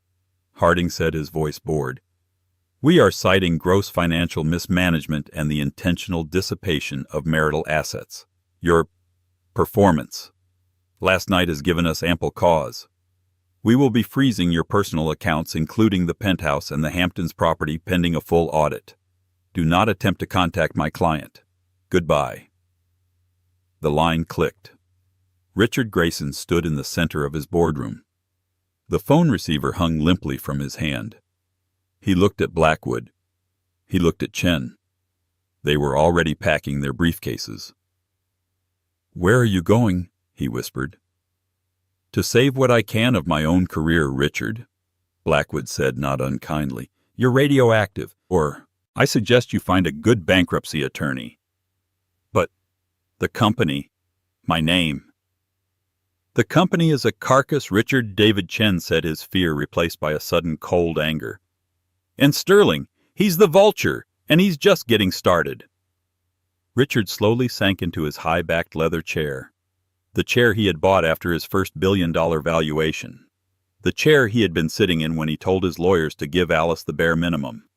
Harding said, his voice bored. "We are citing gross financial mismanagement and the intentional dissipation of marital assets. Your performance last night has given us ample cause. We will be freezing your personal accounts, including the penthouse and the Hamptons property, pending a full audit. Do not attempt to contact my client. Goodbye." The line clicked. Richard Grayson stood in the center of his boardroom. The phone receiver hung limply from his hand. He looked at Blackwood. He looked at Chen. They were already packing their briefcases. "Where are you going?" he whispered. "To save what I can of my own career, Richard," Blackwood said, not unkindly. "You're radioactive, or I suggest you find a good bankruptcy attorney." "But the company, my name." "The company is a carcass," Richard. David Chen said, his fear replaced by a sudden cold anger. "And Sterling, he's the vulture, and he's just getting started." Richard slowly sank into his high-backed leather chair. The chair he had bought after his first billion-dollar valuation. The chair he had been sitting in when he told his lawyers to give Alice the bare minimum.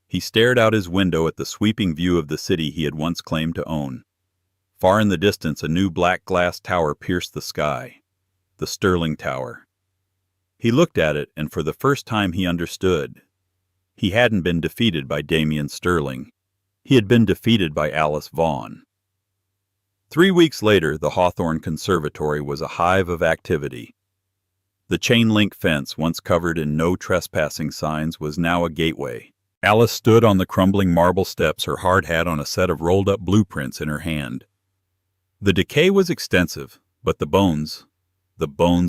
He stared out his window at the sweeping view of the city he had once claimed to own. Far in the distance, a new black glass tower pierced the sky. The Sterling Tower. He looked at it, and for the first time he understood. He hadn't been defeated by Damian Sterling. He had been defeated by Alice Vaughn. 3 weeks later, the Hawthorne Conservatory was a hive of activity. The chain-link fence, once covered in no trespassing signs, was now a gateway. Alice stood on the crumbling marble steps, her hard hat on a set of rolled-up blueprints in her hand. The decay was extensive, but the bones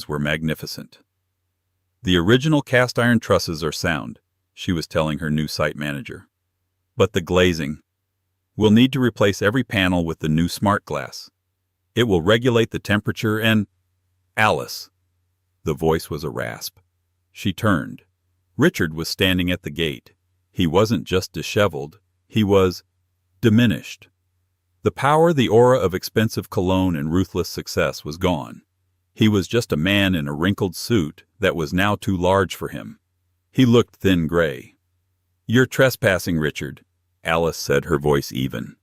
were magnificent. The original cast-iron trusses are sound, she was telling her new site manager. But the glazing. We'll need to replace every panel with the new smart glass. It will regulate the temperature and... Alice. The voice was a rasp. She turned. Richard was standing at the gate. He wasn't just disheveled. He was diminished. The power, the aura of expensive cologne and ruthless success was gone. He was just a man in a wrinkled suit that was now too large for him. He looked thin gray. "You're trespassing, Richard," Alice said, her voice even.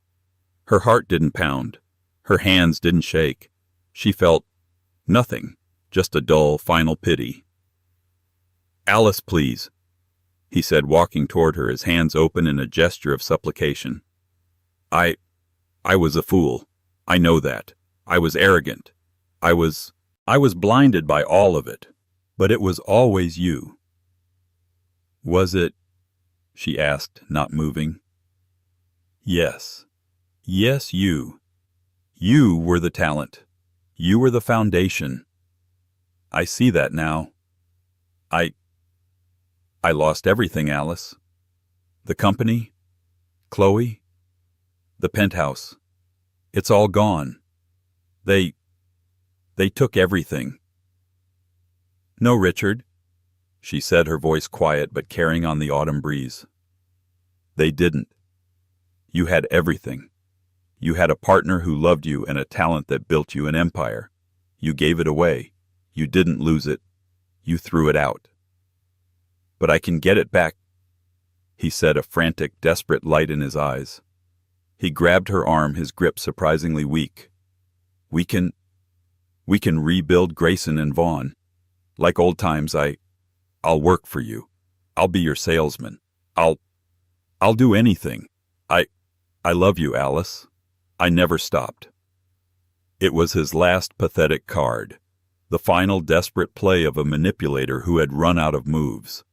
Her heart didn't pound. Her hands didn't shake. She felt nothing, just a dull, final pity. "Alice, please," he said, walking toward her, his hands open in a gesture of supplication. I was a fool. I know that. I was arrogant. I was blinded by all of it. But it was always you." "Was it?" she asked, not moving. "Yes. Yes, you. You were the talent. You were the foundation. I see that now. I lost everything, Alice. The company, Chloe, the penthouse. It's all gone. They took everything." "No, Richard," she said, her voice quiet but carrying on the autumn breeze. "They didn't. You had everything. You had a partner who loved you and a talent that built you an empire. You gave it away. You didn't lose it. You threw it out." "But I can get it back," he said, a frantic, desperate light in his eyes. He grabbed her arm, his grip surprisingly weak. We can rebuild Grayson and Vaughn. Like old times, I'll work for you. I'll be your salesman. I'll do anything. I love you, Alice. I never stopped." It was his last pathetic card, the final desperate play of a manipulator who had run out of moves.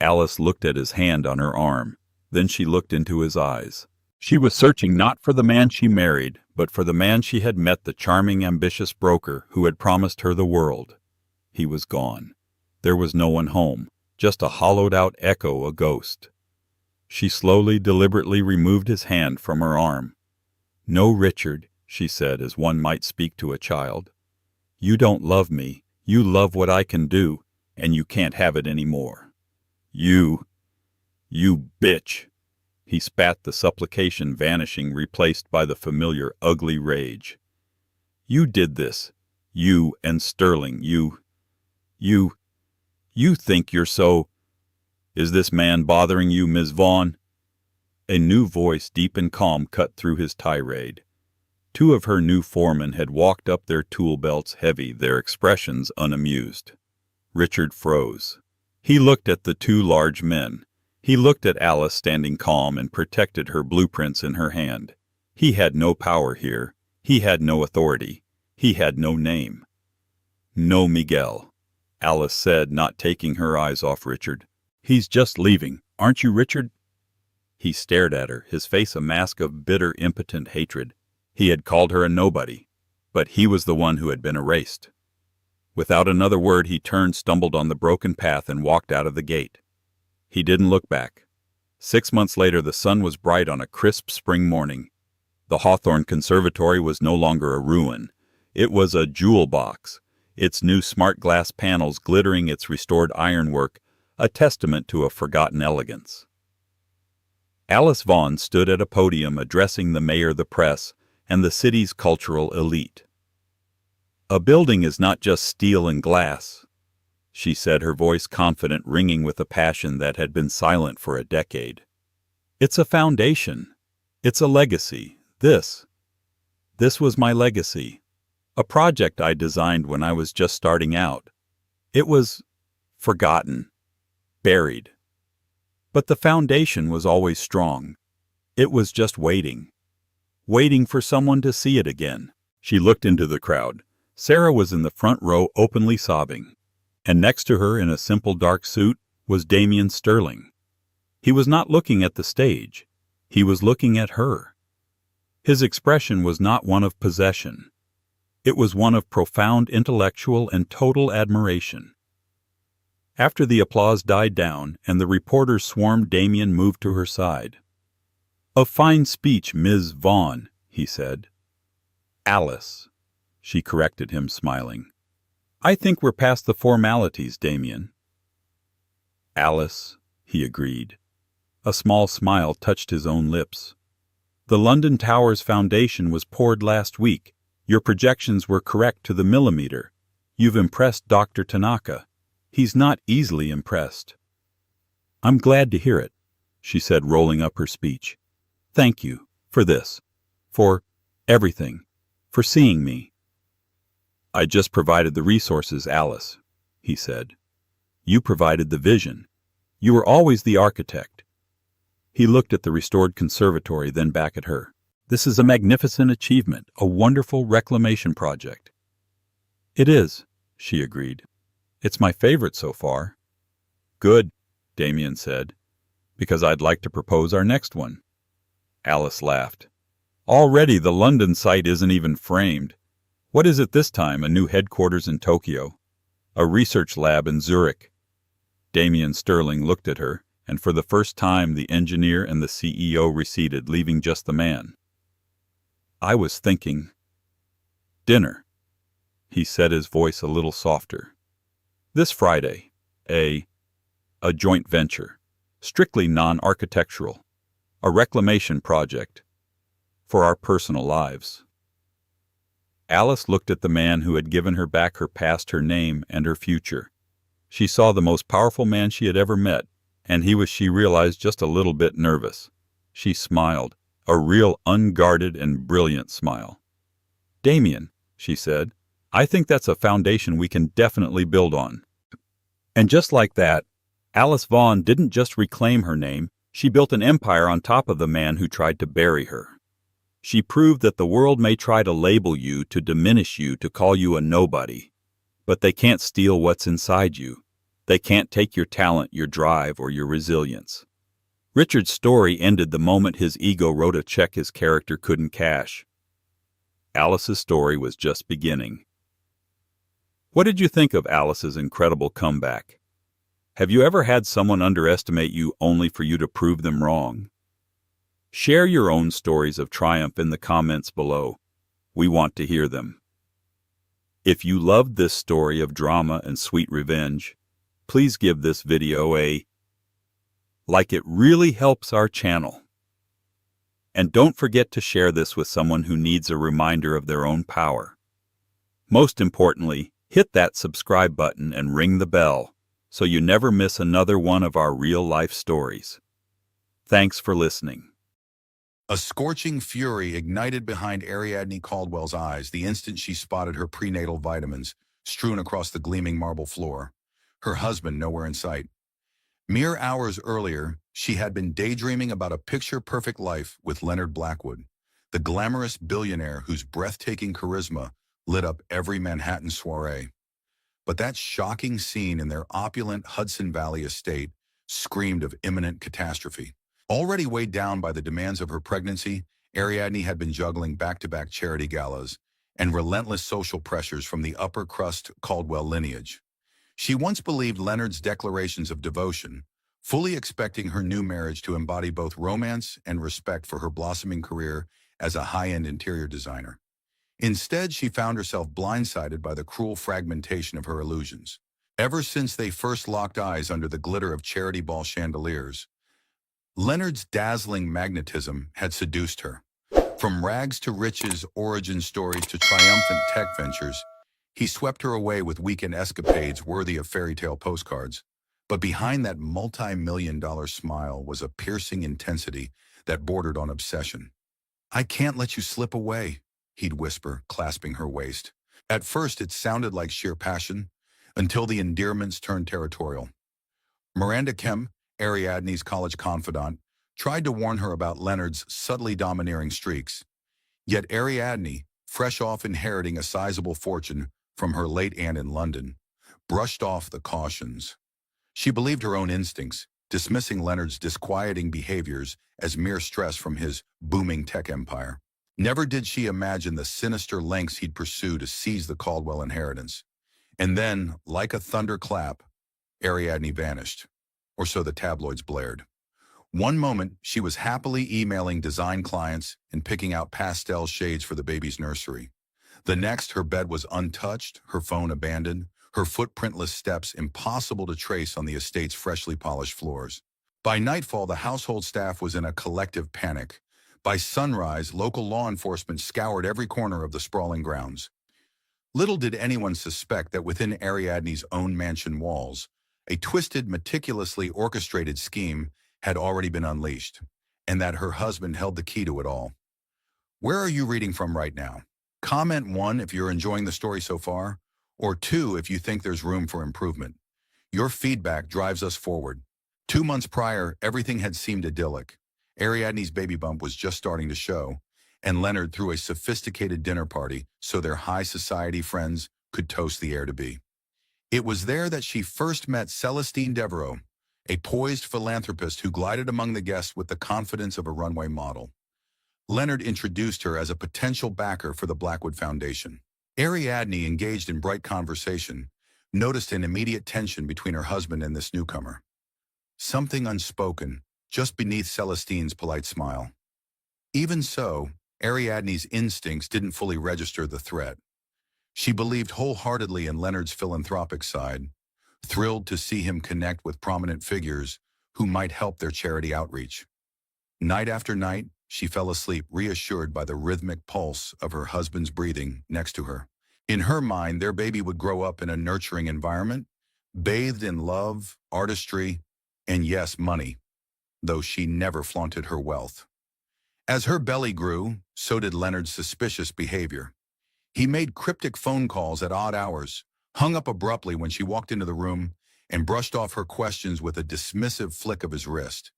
Alice looked at his hand on her arm, then she looked into his eyes. She was searching not for the man she married, but for the man she had met, the charming, ambitious broker who had promised her the world. He was gone. There was no one home, just a hollowed-out echo, a ghost. She slowly, deliberately removed his hand from her arm. "No, Richard," she said, as one might speak to a child. "You don't love me. You love what I can do, and you can't have it any more. You bitch." He spat, the supplication vanishing, replaced by the familiar, ugly rage. "You did this. You and Sterling. You think you're so... Is this man bothering you, Miss Vaughn?" A new voice, deep and calm, cut through his tirade. Two of her new foremen had walked up, their tool belts heavy, their expressions unamused. Richard froze. He looked at the two large men. He looked at Alice standing calm and protected, her blueprints in her hand. He had no power here. He had no authority. He had no name. "No, Miguel," Alice said, not taking her eyes off Richard. "He's just leaving. Aren't you, Richard?" He stared at her, his face a mask of bitter, impotent hatred. He had called her a nobody, but he was the one who had been erased. Without another word, he turned, stumbled on the broken path, and walked out of the gate. He didn't look back. 6 months later, the sun was bright on a crisp spring morning. The Hawthorne Conservatory was no longer a ruin. It was a jewel box, its new smart glass panels glittering, its restored ironwork, a testament to a forgotten elegance. Alice Vaughn stood at a podium addressing the mayor, the press, and the city's cultural elite. "A building is not just steel and glass," she said, her voice confident, ringing with a passion that had been silent for a decade. "It's a foundation. It's a legacy. This was my legacy. A project I designed when I was just starting out. It was forgotten, buried. But the foundation was always strong. It was just waiting. waiting for someone to see it again. She looked into the crowd. Sarah was in the front row openly sobbing, and next to her in a simple dark suit was Damien Sterling. He was not looking at the stage. He was looking at her. His expression was not one of possession. It was one of profound intellectual and total admiration. After the applause died down and the reporters swarmed, Damien moved to her side. "A fine speech, Ms. Vaughn," he said. "Alice," she corrected him, smiling. "I think we're past the formalities, Damien." "Alice," he agreed. A small smile touched his own lips. "The London Tower's foundation was poured last week. Your projections were correct to the millimeter. You've impressed Dr. Tanaka. He's not easily impressed." "I'm glad to hear it," she said, rolling up her speech. "Thank you for this, for everything, for seeing me." "I just provided the resources, Alice," he said. "You provided the vision. You were always the architect." He looked at the restored conservatory, then back at her. "This is a magnificent achievement, a wonderful reclamation project." "It is," she agreed. "It's my favorite so far." "Good," Damien said, "because I'd like to propose our next one." Alice laughed. "Already the London site isn't even framed. What is it this time? A new headquarters in Tokyo? A research lab in Zurich?" Damien Sterling looked at her, and for the first time the engineer and the CEO receded, leaving just the man. "I was thinking dinner," he said, his voice a little softer. "This Friday, a joint venture, strictly non-architectural, a reclamation project for our personal lives." Alice looked at the man who had given her back her past, her name, and her future. She saw the most powerful man she had ever met, and he was, she realized, just a little bit nervous. She smiled, a real unguarded and brilliant smile. "Damien," she said, "I think that's a foundation we can definitely build on." And just like that, Alice Vaughn didn't just reclaim her name, she built an empire on top of the man who tried to bury her. She proved that the world may try to label you, to diminish you, to call you a nobody, but they can't steal what's inside you. They can't take your talent, your drive, or your resilience. Richard's story ended the moment his ego wrote a check his character couldn't cash. Alice's story was just beginning. What did you think of Alice's incredible comeback? Have you ever had someone underestimate you only for you to prove them wrong? Share your own stories of triumph in the comments below. We want to hear them. If you loved this story of drama and sweet revenge, please give this video a like. It really helps our channel. And don't forget to share this with someone who needs a reminder of their own power. Most importantly, hit that subscribe button and ring the bell so you never miss another one of our real-life stories. Thanks for listening. A scorching fury ignited behind Ariadne Caldwell's eyes the instant she spotted her prenatal vitamins strewn across the gleaming marble floor, her husband nowhere in sight. Mere hours earlier, she had been daydreaming about a picture-perfect life with Leonard Blackwood, the glamorous billionaire whose breathtaking charisma lit up every Manhattan soiree. But that shocking scene in their opulent Hudson Valley estate screamed of imminent catastrophe. Already weighed down by the demands of her pregnancy, Ariadne had been juggling back-to-back charity galas and relentless social pressures from the upper-crust Caldwell lineage. She once believed Leonard's declarations of devotion, fully expecting her new marriage to embody both romance and respect for her blossoming career as a high-end interior designer. Instead, she found herself blindsided by the cruel fragmentation of her illusions. Ever since they first locked eyes under the glitter of charity ball chandeliers, Leonard's dazzling magnetism had seduced her. From rags to riches, origin stories to triumphant tech ventures, he swept her away with weekend escapades worthy of fairy tale postcards. But behind that multi-million-dollar smile was a piercing intensity that bordered on obsession. "I can't let you slip away," he'd whisper, clasping her waist. At first, it sounded like sheer passion, until the endearments turned territorial. Miranda Kemp, Ariadne's college confidant, tried to warn her about Leonard's subtly domineering streaks. Yet Ariadne, fresh off inheriting a sizable fortune from her late aunt in London, brushed off the cautions. She believed her own instincts, dismissing Leonard's disquieting behaviors as mere stress from his booming tech empire. Never did she imagine the sinister lengths he'd pursue to seize the Caldwell inheritance. And then, like a thunderclap, Ariadne vanished, or so the tabloids blared. One moment, she was happily emailing design clients and picking out pastel shades for the baby's nursery. The next, her bed was untouched, her phone abandoned, her footprintless steps impossible to trace on the estate's freshly polished floors. By nightfall, the household staff was in a collective panic. By sunrise, local law enforcement scoured every corner of the sprawling grounds. Little did anyone suspect that within Ariadne's own mansion walls, a twisted, meticulously orchestrated scheme had already been unleashed, and that her husband held the key to it all. Where are you reading from right now? Comment 1 if you're enjoying the story so far, or 2 if you think there's room for improvement. Your feedback drives us forward. 2 months prior, everything had seemed idyllic. Ariadne's baby bump was just starting to show, and Leonard threw a sophisticated dinner party so their high society friends could toast the heir-to-be. It was there that she first met Celestine Devereaux, a poised philanthropist who glided among the guests with the confidence of a runway model. Leonard introduced her as a potential backer for the Blackwood Foundation. Ariadne, engaged in bright conversation, noticed an immediate tension between her husband and this newcomer. Something unspoken, just beneath Celestine's polite smile. Even so, Ariadne's instincts didn't fully register the threat. She believed wholeheartedly in Leonard's philanthropic side, thrilled to see him connect with prominent figures who might help their charity outreach. Night after night, she fell asleep reassured by the rhythmic pulse of her husband's breathing next to her. In her mind, their baby would grow up in a nurturing environment, bathed in love, artistry, and yes, money, though she never flaunted her wealth. As her belly grew, so did Leonard's suspicious behavior. He made cryptic phone calls at odd hours, hung up abruptly when she walked into the room, and brushed off her questions with a dismissive flick of his wrist.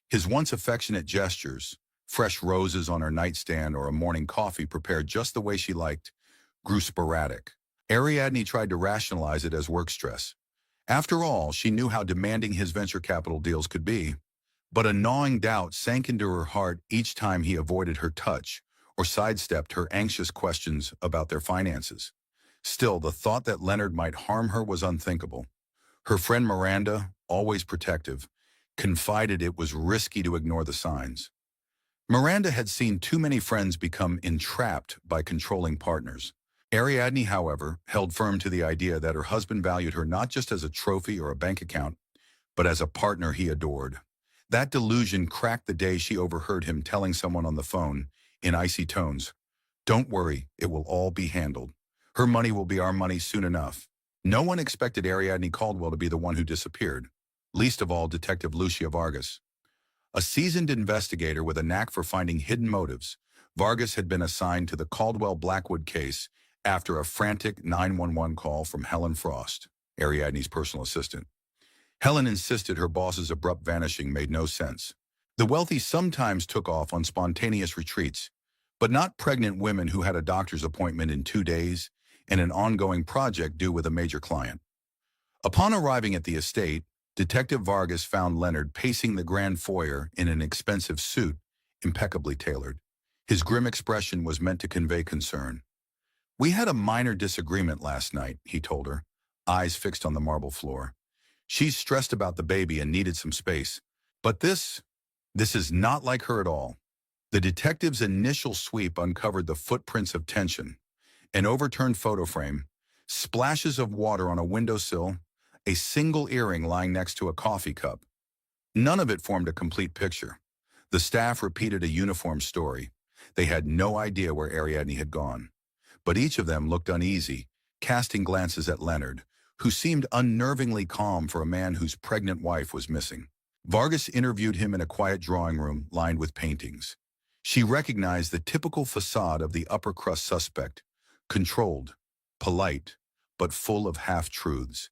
His once affectionate gestures, fresh roses on her nightstand or a morning coffee prepared just the way she liked, grew sporadic. Ariadne tried to rationalize it as work stress. After all, she knew how demanding his venture capital deals could be. But a gnawing doubt sank into her heart each time he avoided her touch or sidestepped her anxious questions about their finances. Still, the thought that Leonard might harm her was unthinkable. Her friend Miranda, always protective, confided it was risky to ignore the signs. Miranda had seen too many friends become entrapped by controlling partners. Ariadne, however, held firm to the idea that her husband valued her not just as a trophy or a bank account, but as a partner he adored. That delusion cracked the day she overheard him telling someone on the phone, in icy tones, "Don't worry, it will all be handled. Her money will be our money soon enough." No one expected Ariadne Caldwell to be the one who disappeared, least of all Detective Lucia Vargas. A seasoned investigator with a knack for finding hidden motives, Vargas had been assigned to the Caldwell-Blackwood case after a frantic 911 call from Helen Frost, Ariadne's personal assistant. Helen insisted her boss's abrupt vanishing made no sense. The wealthy sometimes took off on spontaneous retreats, but not pregnant women who had a doctor's appointment in 2 days and an ongoing project due with a major client. Upon arriving at the estate, Detective Vargas found Leonard pacing the grand foyer in an expensive suit, impeccably tailored. His grim expression was meant to convey concern. "We had a minor disagreement last night," he told her, eyes fixed on the marble floor. "She's stressed about the baby and needed some space. But this is not like her at all." The detective's initial sweep uncovered the footprints of tension, an overturned photo frame, splashes of water on a windowsill, a single earring lying next to a coffee cup. None of it formed a complete picture. The staff repeated a uniform story. They had no idea where Ariadne had gone. But each of them looked uneasy, casting glances at Leonard, who seemed unnervingly calm for a man whose pregnant wife was missing. Vargas interviewed him in a quiet drawing room lined with paintings. She recognized the typical facade of the upper-crust suspect, controlled, polite, but full of half-truths.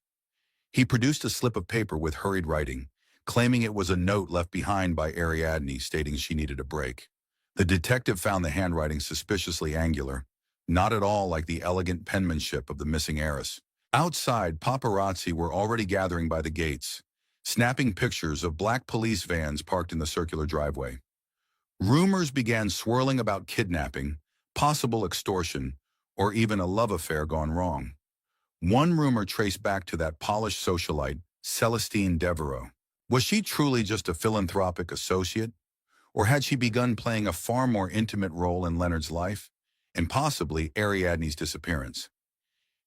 He produced a slip of paper with hurried writing, claiming it was a note left behind by Ariadne stating she needed a break. The detective found the handwriting suspiciously angular, not at all like the elegant penmanship of the missing heiress. Outside, paparazzi were already gathering by the gates, snapping pictures of black police vans parked in the circular driveway. Rumors began swirling about kidnapping, possible extortion, or even a love affair gone wrong. One rumor traced back to that polished socialite, Celestine Devereaux. Was she truly just a philanthropic associate? Or had she begun playing a far more intimate role in Leonard's life, and possibly Ariadne's disappearance?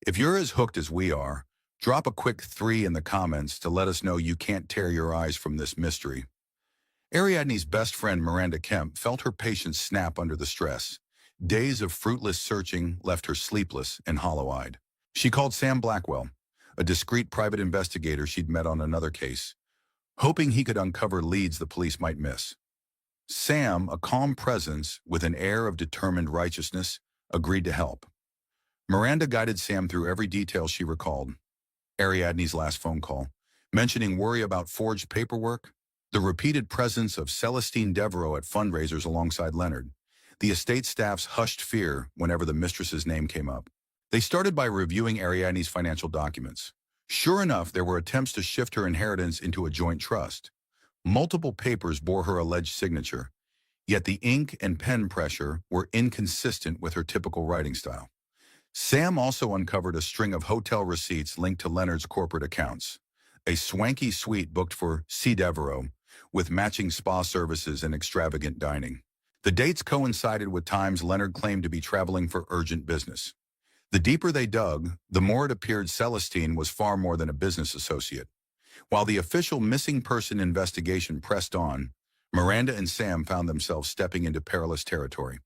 If you're as hooked as we are, drop a quick 3 in the comments to let us know you can't tear your eyes from this mystery. Ariadne's best friend Miranda Kemp felt her patience snap under the stress. Days of fruitless searching left her sleepless and hollow-eyed. She called Sam Blackwell, a discreet private investigator she'd met on another case, hoping he could uncover leads the police might miss. Sam, a calm presence with an air of determined righteousness, agreed to help. Miranda guided Sam through every detail she recalled. Ariadne's last phone call, mentioning worry about forged paperwork, the repeated presence of Celestine Devereaux at fundraisers alongside Leonard, the estate staff's hushed fear whenever the mistress's name came up. They started by reviewing Ariadne's financial documents. Sure enough, there were attempts to shift her inheritance into a joint trust. Multiple papers bore her alleged signature, yet the ink and pen pressure were inconsistent with her typical writing style. Sam also uncovered a string of hotel receipts linked to Leonard's corporate accounts. A swanky suite booked for C. Devereaux, with matching spa services and extravagant dining. The dates coincided with times Leonard claimed to be traveling for urgent business. The deeper they dug, the more it appeared Celestine was far more than a business associate. While the official missing person investigation pressed on, Miranda and Sam found themselves stepping into perilous territory.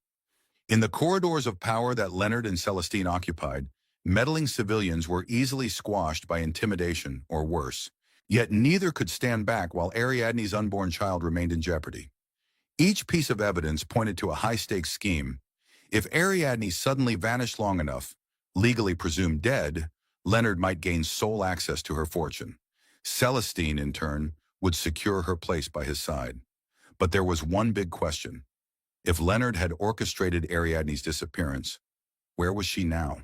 In the corridors of power that Leonard and Celestine occupied, meddling civilians were easily squashed by intimidation or worse. Yet neither could stand back while Ariadne's unborn child remained in jeopardy. Each piece of evidence pointed to a high-stakes scheme. If Ariadne suddenly vanished long enough, legally presumed dead, Leonard might gain sole access to her fortune. Celestine, in turn, would secure her place by his side. But there was one big question. If Leonard had orchestrated Ariadne's disappearance, where was she now?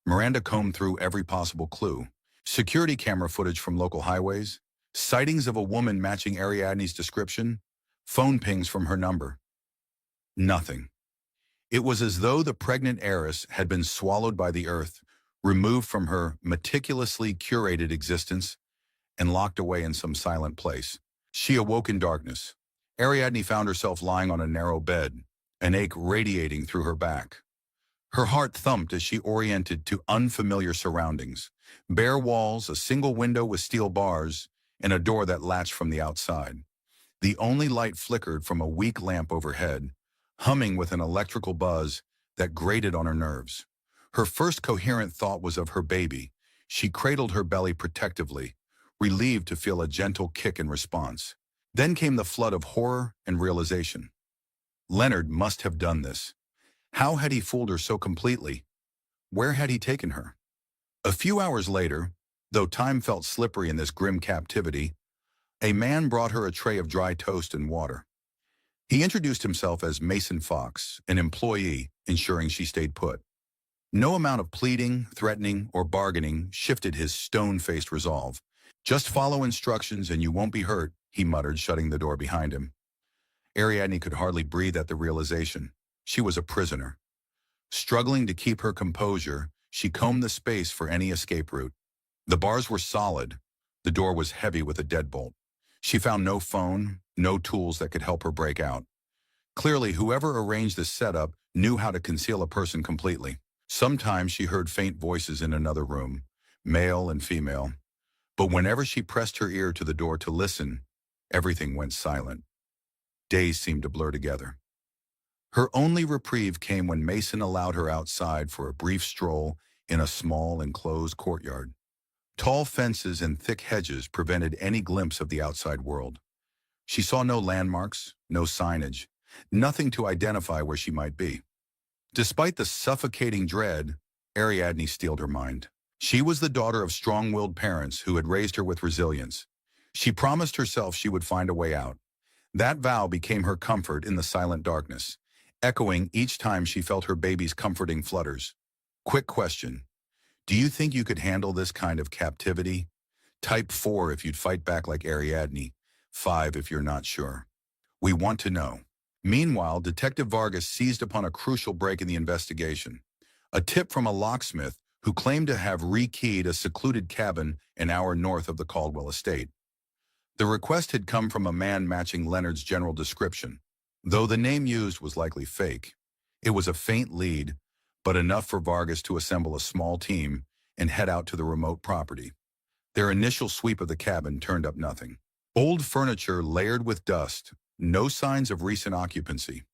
Miranda combed through every possible clue. Security camera footage from local highways, sightings of a woman matching Ariadne's description, phone pings from her number. Nothing. It was as though the pregnant heiress had been swallowed by the earth, removed from her meticulously curated existence, and locked away in some silent place. She awoke in darkness. Ariadne found herself lying on a narrow bed, an ache radiating through her back. Her heart thumped as she oriented to unfamiliar surroundings. Bare walls, a single window with steel bars, and a door that latched from the outside. The only light flickered from a weak lamp overhead, humming with an electrical buzz that grated on her nerves. Her first coherent thought was of her baby. She cradled her belly protectively, relieved to feel a gentle kick in response. Then came the flood of horror and realization. Leonard must have done this. How had he fooled her so completely? Where had he taken her? A few hours later, though time felt slippery in this grim captivity, a man brought her a tray of dry toast and water. He introduced himself as Mason Fox, an employee, ensuring she stayed put. No amount of pleading, threatening, or bargaining shifted his stone-faced resolve. "Just follow instructions and you won't be hurt," he muttered, shutting the door behind him. Ariadne could hardly breathe at the realization. She was a prisoner. Struggling to keep her composure, she combed the space for any escape route. The bars were solid. The door was heavy with a deadbolt. She found no phone, no tools that could help her break out. Clearly, whoever arranged this setup knew how to conceal a person completely. Sometimes she heard faint voices in another room, male and female. But whenever she pressed her ear to the door to listen, everything went silent. Days seemed to blur together. Her only reprieve came when Mason allowed her outside for a brief stroll in a small enclosed courtyard. Tall fences and thick hedges prevented any glimpse of the outside world. She saw no landmarks, no signage, nothing to identify where she might be. Despite the suffocating dread, Ariadne steeled her mind. She was the daughter of strong-willed parents who had raised her with resilience. She promised herself she would find a way out. That vow became her comfort in the silent darkness, echoing each time she felt her baby's comforting flutters. Quick question. Do you think you could handle this kind of captivity? Type 4 if you'd fight back like Ariadne. 5 if you're not sure. We want to know. Meanwhile, Detective Vargas seized upon a crucial break in the investigation. A tip from a locksmith who claimed to have rekeyed a secluded cabin an hour north of the Caldwell estate. The request had come from a man matching Leonard's general description, though the name used was likely fake. It was a faint lead, but enough for Vargas to assemble a small team and head out to the remote property. Their initial sweep of the cabin turned up nothing. Old furniture layered with dust, no signs of recent occupancy.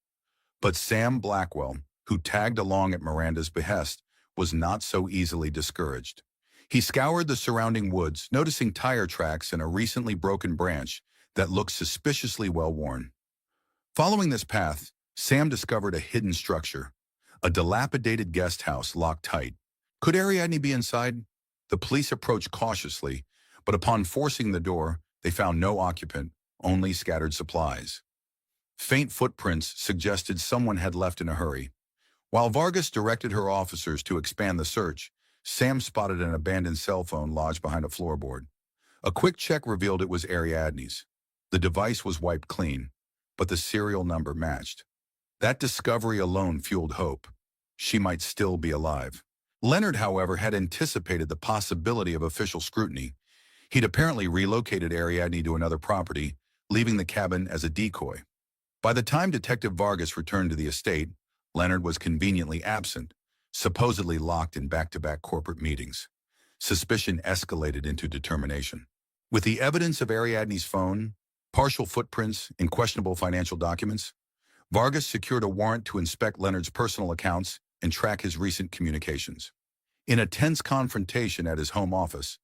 But Sam Blackwell, who tagged along at Miranda's behest, was not so easily discouraged. He scoured the surrounding woods, noticing tire tracks and a recently broken branch that looked suspiciously well-worn. Following this path, Sam discovered a hidden structure, a dilapidated guest house locked tight. Could Ariadne be inside? The police approached cautiously, but upon forcing the door, they found no occupant, only scattered supplies. Faint footprints suggested someone had left in a hurry. While Vargas directed her officers to expand the search, Sam spotted an abandoned cell phone lodged behind a floorboard. A quick check revealed it was Ariadne's. The device was wiped clean, but the serial number matched. That discovery alone fueled hope. She might still be alive. Leonard, however, had anticipated the possibility of official scrutiny. He'd apparently relocated Ariadne to another property, leaving the cabin as a decoy. By the time Detective Vargas returned to the estate, Leonard was conveniently absent, supposedly locked in back-to-back corporate meetings. Suspicion escalated into determination. With the evidence of Ariadne's phone, partial footprints, and questionable financial documents, Vargas secured a warrant to inspect Leonard's personal accounts and track his recent communications. In a tense confrontation at his home office,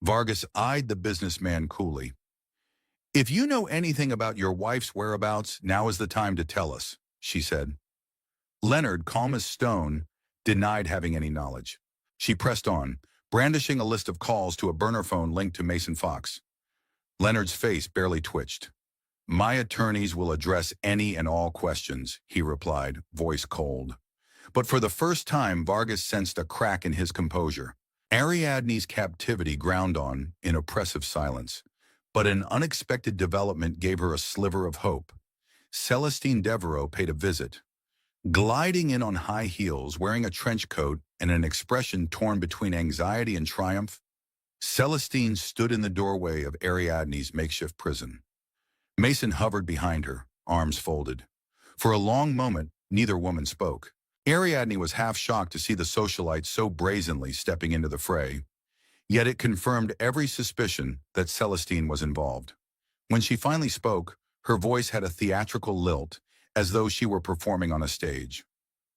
Vargas eyed the businessman coolly. "If you know anything about your wife's whereabouts, now is the time to tell us," she said. Leonard, calm as stone, denied having any knowledge. She pressed on, brandishing a list of calls to a burner phone linked to Mason Fox. Leonard's face barely twitched. "My attorneys will address any and all questions," he replied, voice cold. But for the first time, Vargas sensed a crack in his composure. Ariadne's captivity ground on in oppressive silence, but an unexpected development gave her a sliver of hope. Celestine Devereaux paid a visit. Gliding in on high heels, wearing a trench coat and an expression torn between anxiety and triumph, Celestine stood in the doorway of Ariadne's makeshift prison. Mason hovered behind her, arms folded. For a long moment, neither woman spoke. Ariadne was half shocked to see the socialite so brazenly stepping into the fray, yet it confirmed every suspicion that Celestine was involved. When she finally spoke, her voice had a theatrical lilt, as though she were performing on a stage.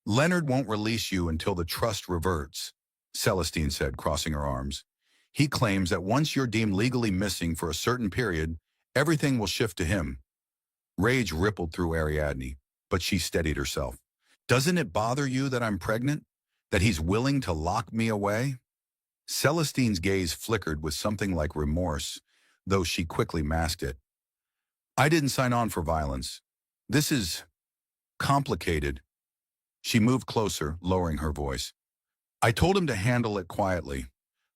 "Leonard won't release you until the trust reverts," Celestine said, crossing her arms. "He claims that once you're deemed legally missing for a certain period, everything will shift to him." Rage rippled through Ariadne, but she steadied herself. "Doesn't it bother you that I'm pregnant? That he's willing to lock me away?" Celestine's gaze flickered with something like remorse, though she quickly masked it. "I didn't sign on for violence. This is complicated." She moved closer, lowering her voice. "I told him to handle it quietly,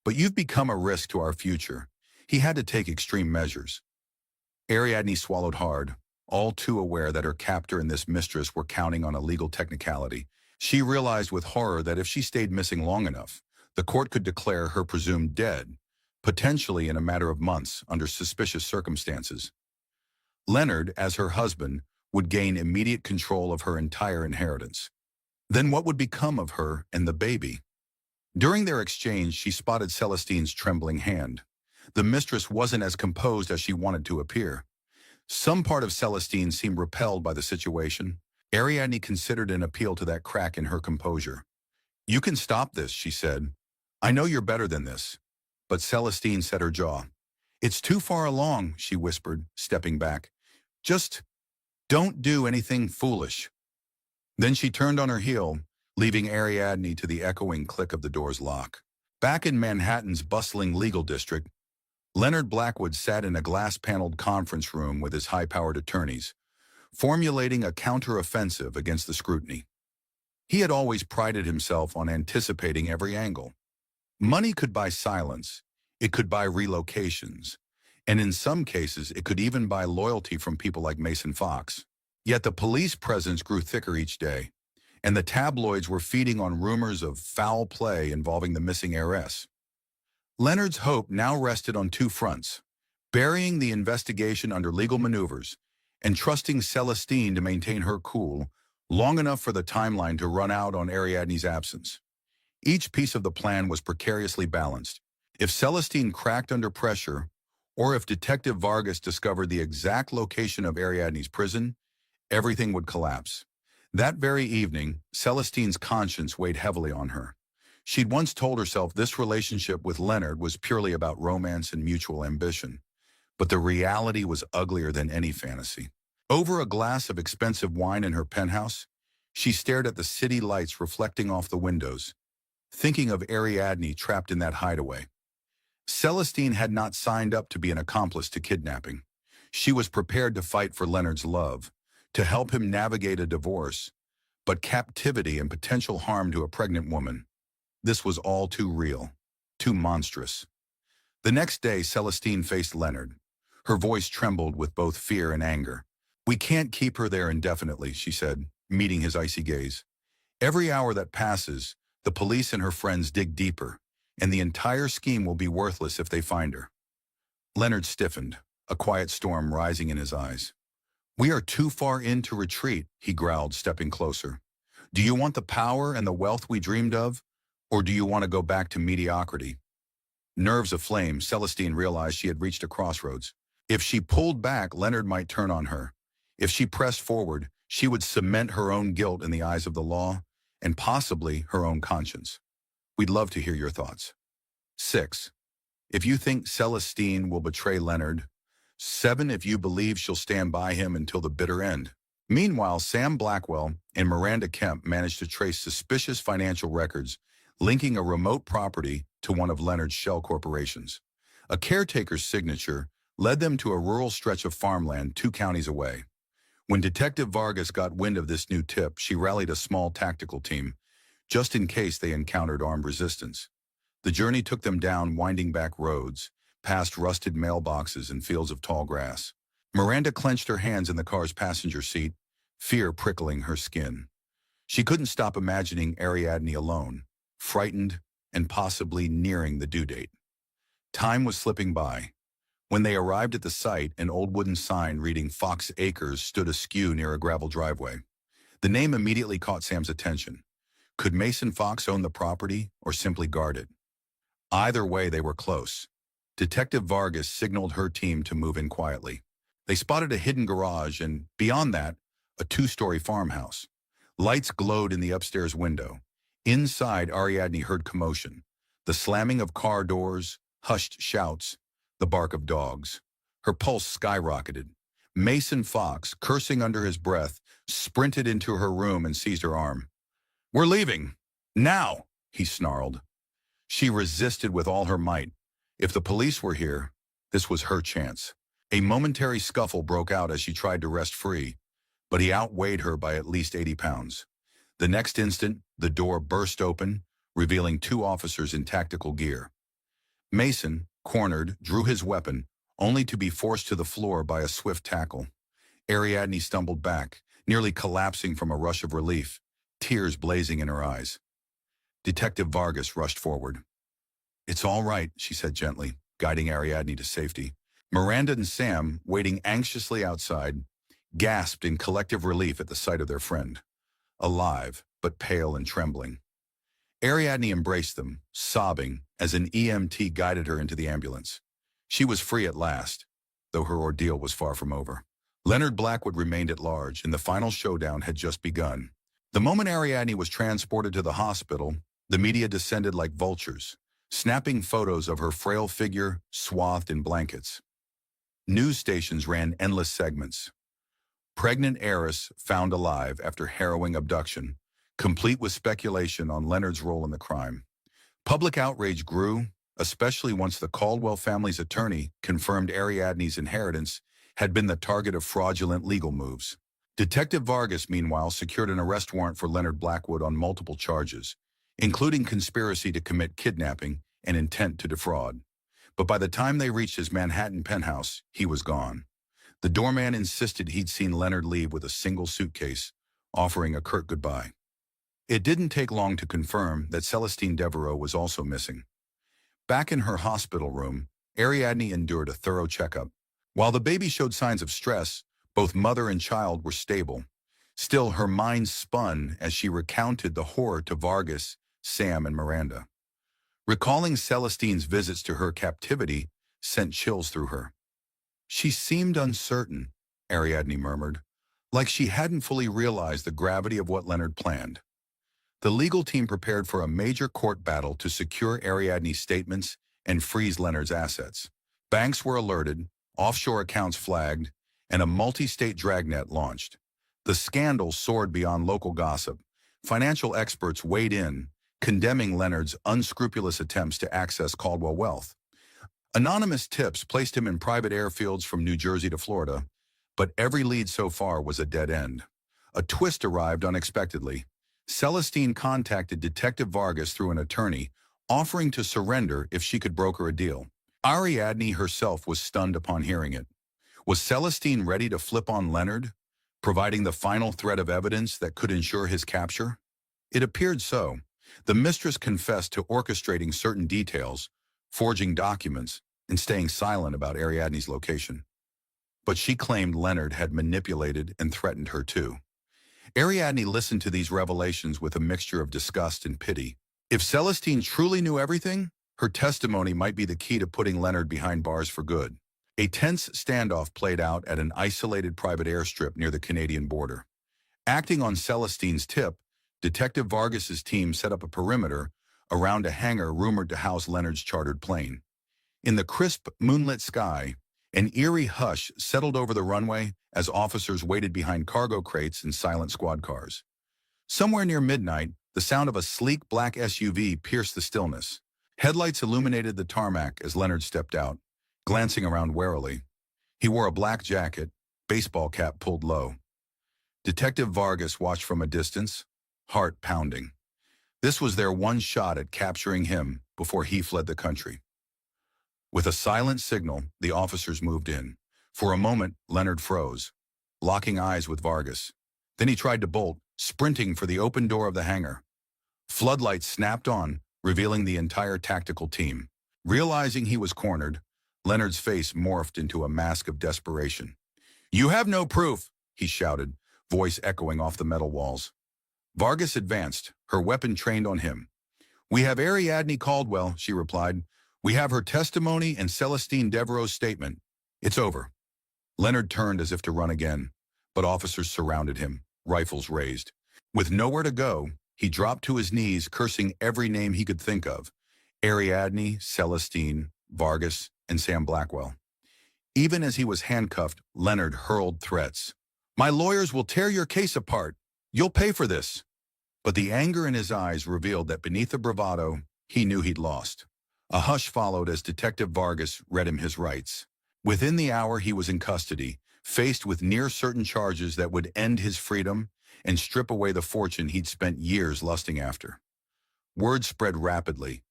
but you've become a risk to our future. He had to take extreme measures." Ariadne swallowed hard, all too aware that her captor and this mistress were counting on a legal technicality. She realized with horror that if she stayed missing long enough, the court could declare her presumed dead, potentially in a matter of months under suspicious circumstances. Leonard, as her husband, would gain immediate control of her entire inheritance. Then what would become of her and the baby? During their exchange, she spotted Celestine's trembling hand. The mistress wasn't as composed as she wanted to appear. Some part of Celestine seemed repelled by the situation. Ariadne considered an appeal to that crack in her composure. "You can stop this," she said. "I know you're better than this." But Celestine set her jaw. "It's too far along," she whispered, stepping back. "Just don't do anything foolish." Then she turned on her heel, leaving Ariadne to the echoing click of the door's lock. Back in Manhattan's bustling legal district, Leonard Blackwood sat in a glass-paneled conference room with his high-powered attorneys, formulating a counter-offensive against the scrutiny. He had always prided himself on anticipating every angle. Money could buy silence, it could buy relocations, and in some cases it could even buy loyalty from people like Mason Fox. Yet the police presence grew thicker each day, and the tabloids were feeding on rumors of foul play involving the missing heiress. Leonard's hope now rested on two fronts: burying the investigation under legal maneuvers and trusting Celestine to maintain her cool long enough for the timeline to run out on Ariadne's absence. Each piece of the plan was precariously balanced. If Celestine cracked under pressure, or if Detective Vargas discovered the exact location of Ariadne's prison, everything would collapse. That very evening, Celestine's conscience weighed heavily on her. She'd once told herself this relationship with Leonard was purely about romance and mutual ambition. But the reality was uglier than any fantasy. Over a glass of expensive wine in her penthouse, she stared at the city lights reflecting off the windows, thinking of Ariadne trapped in that hideaway. Celestine had not signed up to be an accomplice to kidnapping. She was prepared to fight for Leonard's love, to help him navigate a divorce, but captivity and potential harm to a pregnant woman. This was all too real, too monstrous. The next day, Celestine faced Leonard. Her voice trembled with both fear and anger. "We can't keep her there indefinitely," she said, meeting his icy gaze. "Every hour that passes, the police and her friends dig deeper, and the entire scheme will be worthless if they find her." Leonard stiffened, a quiet storm rising in his eyes. "We are too far in to retreat," he growled, stepping closer. "Do you want the power and the wealth we dreamed of, or do you want to go back to mediocrity?" Nerves aflame, Celestine realized she had reached a crossroads. If she pulled back, Leonard might turn on her. If she pressed forward, she would cement her own guilt in the eyes of the law, and possibly her own conscience. We'd love to hear your thoughts. 6. If you think Celestine will betray Leonard. 7. If you believe she'll stand by him until the bitter end. Meanwhile, Sam Blackwell and Miranda Kemp managed to trace suspicious financial records linking a remote property to one of Leonard's shell corporations. A caretaker's signature led them to a rural stretch of farmland 2 counties away. When Detective Vargas got wind of this new tip, she rallied a small tactical team, just in case they encountered armed resistance. The journey took them down winding back roads, past rusted mailboxes and fields of tall grass. Miranda clenched her hands in the car's passenger seat, fear prickling her skin. She couldn't stop imagining Ariadne alone, frightened and possibly nearing the due date. Time was slipping by. When they arrived at the site, an old wooden sign reading Fox Acres stood askew near a gravel driveway. The name immediately caught Sam's attention. Could Mason Fox own the property or simply guard it? Either way, they were close. Detective Vargas signaled her team to move in quietly. They spotted a hidden garage and, beyond that, a 2-story farmhouse. Lights glowed in the upstairs window. Inside, Ariadne heard commotion. The slamming of car doors, hushed shouts, the bark of dogs. Her pulse skyrocketed. Mason Fox, cursing under his breath, sprinted into her room and seized her arm. "We're leaving. Now!" he snarled. She resisted with all her might. If the police were here, this was her chance. A momentary scuffle broke out as she tried to wrest free, but he outweighed her by at least 80 pounds. The next instant, the door burst open, revealing 2 officers in tactical gear. Mason, cornered, drew his weapon, only to be forced to the floor by a swift tackle. Ariadne stumbled back, nearly collapsing from a rush of relief, tears blazing in her eyes. Detective Vargas rushed forward. "It's all right," she said gently, guiding Ariadne to safety. Miranda and Sam, waiting anxiously outside, gasped in collective relief at the sight of their friend. Alive, but pale and trembling. Ariadne embraced them, sobbing, as an EMT guided her into the ambulance. She was free at last, though her ordeal was far from over. Leonard Blackwood remained at large, and the final showdown had just begun. The moment Ariadne was transported to the hospital, the media descended like vultures, snapping photos of her frail figure swathed in blankets. News stations ran endless segments. Pregnant heiress found alive after harrowing abduction, complete with speculation on Leonard's role in the crime. Public outrage grew, especially once the Caldwell family's attorney confirmed Ariadne's inheritance had been the target of fraudulent legal moves. Detective Vargas, meanwhile, secured an arrest warrant for Leonard Blackwood on multiple charges, including conspiracy to commit kidnapping and intent to defraud. But by the time they reached his Manhattan penthouse, he was gone. The doorman insisted he'd seen Leonard leave with a single suitcase, offering a curt goodbye. It didn't take long to confirm that Celestine Devereaux was also missing. Back in her hospital room, Ariadne endured a thorough checkup. While the baby showed signs of stress, both mother and child were stable. Still, her mind spun as she recounted the horror to Vargas, Sam, and Miranda. Recalling Celestine's visits to her captivity sent chills through her. She seemed uncertain, Ariadne murmured, like she hadn't fully realized the gravity of what Leonard planned. The legal team prepared for a major court battle to secure Ariadne's statements and freeze Leonard's assets. Banks were alerted, offshore accounts flagged, and a multi-state dragnet launched. The scandal soared beyond local gossip. Financial experts weighed in, condemning Leonard's unscrupulous attempts to access Caldwell wealth. Anonymous tips placed him in private airfields from New Jersey to Florida, but every lead so far was a dead end. A twist arrived unexpectedly. Celestine contacted Detective Vargas through an attorney, offering to surrender if she could broker a deal. Ariadne herself was stunned upon hearing it. Was Celestine ready to flip on Leonard, providing the final thread of evidence that could ensure his capture? It appeared so. The mistress confessed to orchestrating certain details, forging documents, and staying silent about Ariadne's location. But she claimed Leonard had manipulated and threatened her too. Ariadne listened to these revelations with a mixture of disgust and pity. If Celestine truly knew everything, her testimony might be the key to putting Leonard behind bars for good. A tense standoff played out at an isolated private airstrip near the Canadian border. Acting on Celestine's tip, Detective Vargas's team set up a perimeter around a hangar rumored to house Leonard's chartered plane. In the crisp, moonlit sky, an eerie hush settled over the runway as officers waited behind cargo crates and silent squad cars. Somewhere near midnight, the sound of a sleek black SUV pierced the stillness. Headlights illuminated the tarmac as Leonard stepped out, glancing around warily. He wore a black jacket, baseball cap pulled low. Detective Vargas watched from a distance, heart pounding. This was their one shot at capturing him before he fled the country. With a silent signal, the officers moved in. For a moment, Leonard froze, locking eyes with Vargas. Then he tried to bolt, sprinting for the open door of the hangar. Floodlights snapped on, revealing the entire tactical team. Realizing he was cornered, Leonard's face morphed into a mask of desperation. "You have no proof," he shouted, voice echoing off the metal walls. Vargas advanced, her weapon trained on him. "We have Ariadne Caldwell," she replied. "We have her testimony and Celestine Devereaux's statement. It's over." Leonard turned as if to run again, but officers surrounded him, rifles raised. With nowhere to go, he dropped to his knees, cursing every name he could think of: Ariadne, Celestine, Vargas, and Sam Blackwell. Even as he was handcuffed, Leonard hurled threats. "My lawyers will tear your case apart. You'll pay for this." But the anger in his eyes revealed that beneath the bravado, he knew he'd lost. A hush followed as Detective Vargas read him his rights. Within the hour he was in custody, faced with near-certain charges that would end his freedom and strip away the fortune he'd spent years lusting after. Word spread rapidly.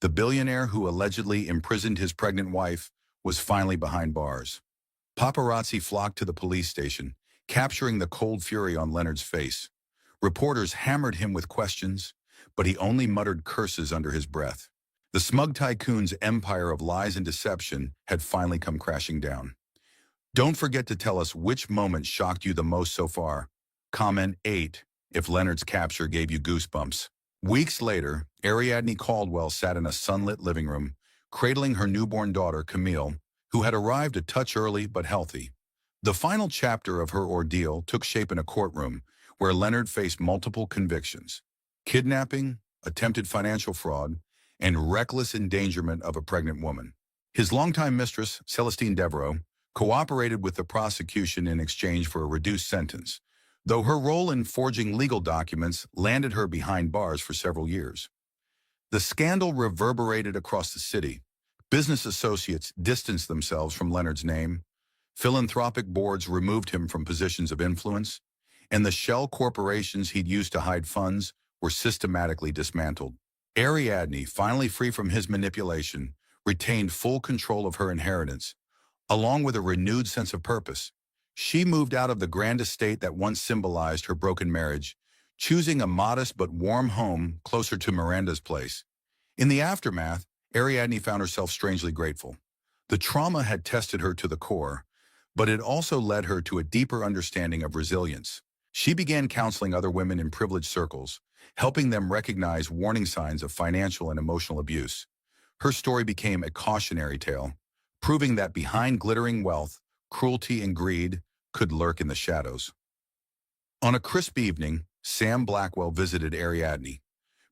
The billionaire who allegedly imprisoned his pregnant wife was finally behind bars. Paparazzi flocked to the police station, capturing the cold fury on Leonard's face. Reporters hammered him with questions, but he only muttered curses under his breath. The smug tycoon's empire of lies and deception had finally come crashing down. Don't forget to tell us which moment shocked you the most so far. Comment 8 if Leonard's capture gave you goosebumps. Weeks later, Ariadne Caldwell sat in a sunlit living room, cradling her newborn daughter, Camille, who had arrived a touch early but healthy. The final chapter of her ordeal took shape in a courtroom where Leonard faced multiple convictions: kidnapping, attempted financial fraud, and reckless endangerment of a pregnant woman. His longtime mistress, Celestine Devereaux, cooperated with the prosecution in exchange for a reduced sentence, though her role in forging legal documents landed her behind bars for several years. The scandal reverberated across the city. Business associates distanced themselves from Leonard's name. Philanthropic boards removed him from positions of influence, and the shell corporations he'd used to hide funds were systematically dismantled. Ariadne, finally free from his manipulation, retained full control of her inheritance, along with a renewed sense of purpose. She moved out of the grand estate that once symbolized her broken marriage, choosing a modest but warm home closer to Miranda's place. In the aftermath, Ariadne found herself strangely grateful. The trauma had tested her to the core, but it also led her to a deeper understanding of resilience. She began counseling other women in privileged circles, helping them recognize warning signs of financial and emotional abuse. Her story became a cautionary tale, proving that behind glittering wealth, cruelty and greed could lurk in the shadows. On a crisp evening, Sam Blackwell visited Ariadne,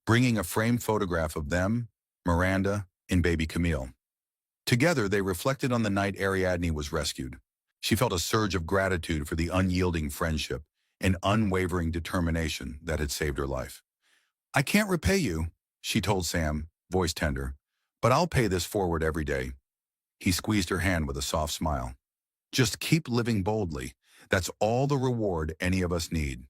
bringing a framed photograph of them, Miranda, and baby Camille. Together, they reflected on the night Ariadne was rescued. She felt a surge of gratitude for the unyielding friendship and unwavering determination that had saved her life. "I can't repay you," she told Sam, voice tender, "but I'll pay this forward every day." He squeezed her hand with a soft smile. "Just keep living boldly. That's all the reward any of us need."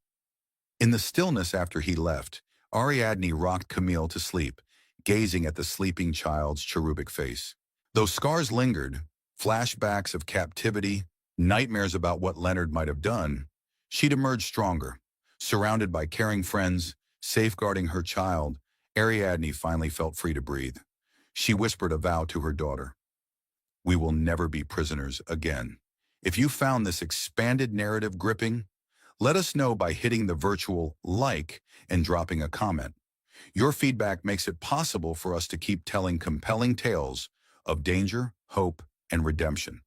In the stillness after he left, Ariadne rocked Camille to sleep, gazing at the sleeping child's cherubic face. Though scars lingered, flashbacks of captivity, nightmares about what Leonard might have done, she'd emerged stronger. Surrounded by caring friends, safeguarding her child, Ariadne finally felt free to breathe. She whispered a vow to her daughter. "We will never be prisoners again." If you found this expanded narrative gripping, let us know by hitting the virtual like and dropping a comment. Your feedback makes it possible for us to keep telling compelling tales of danger, hope, and redemption.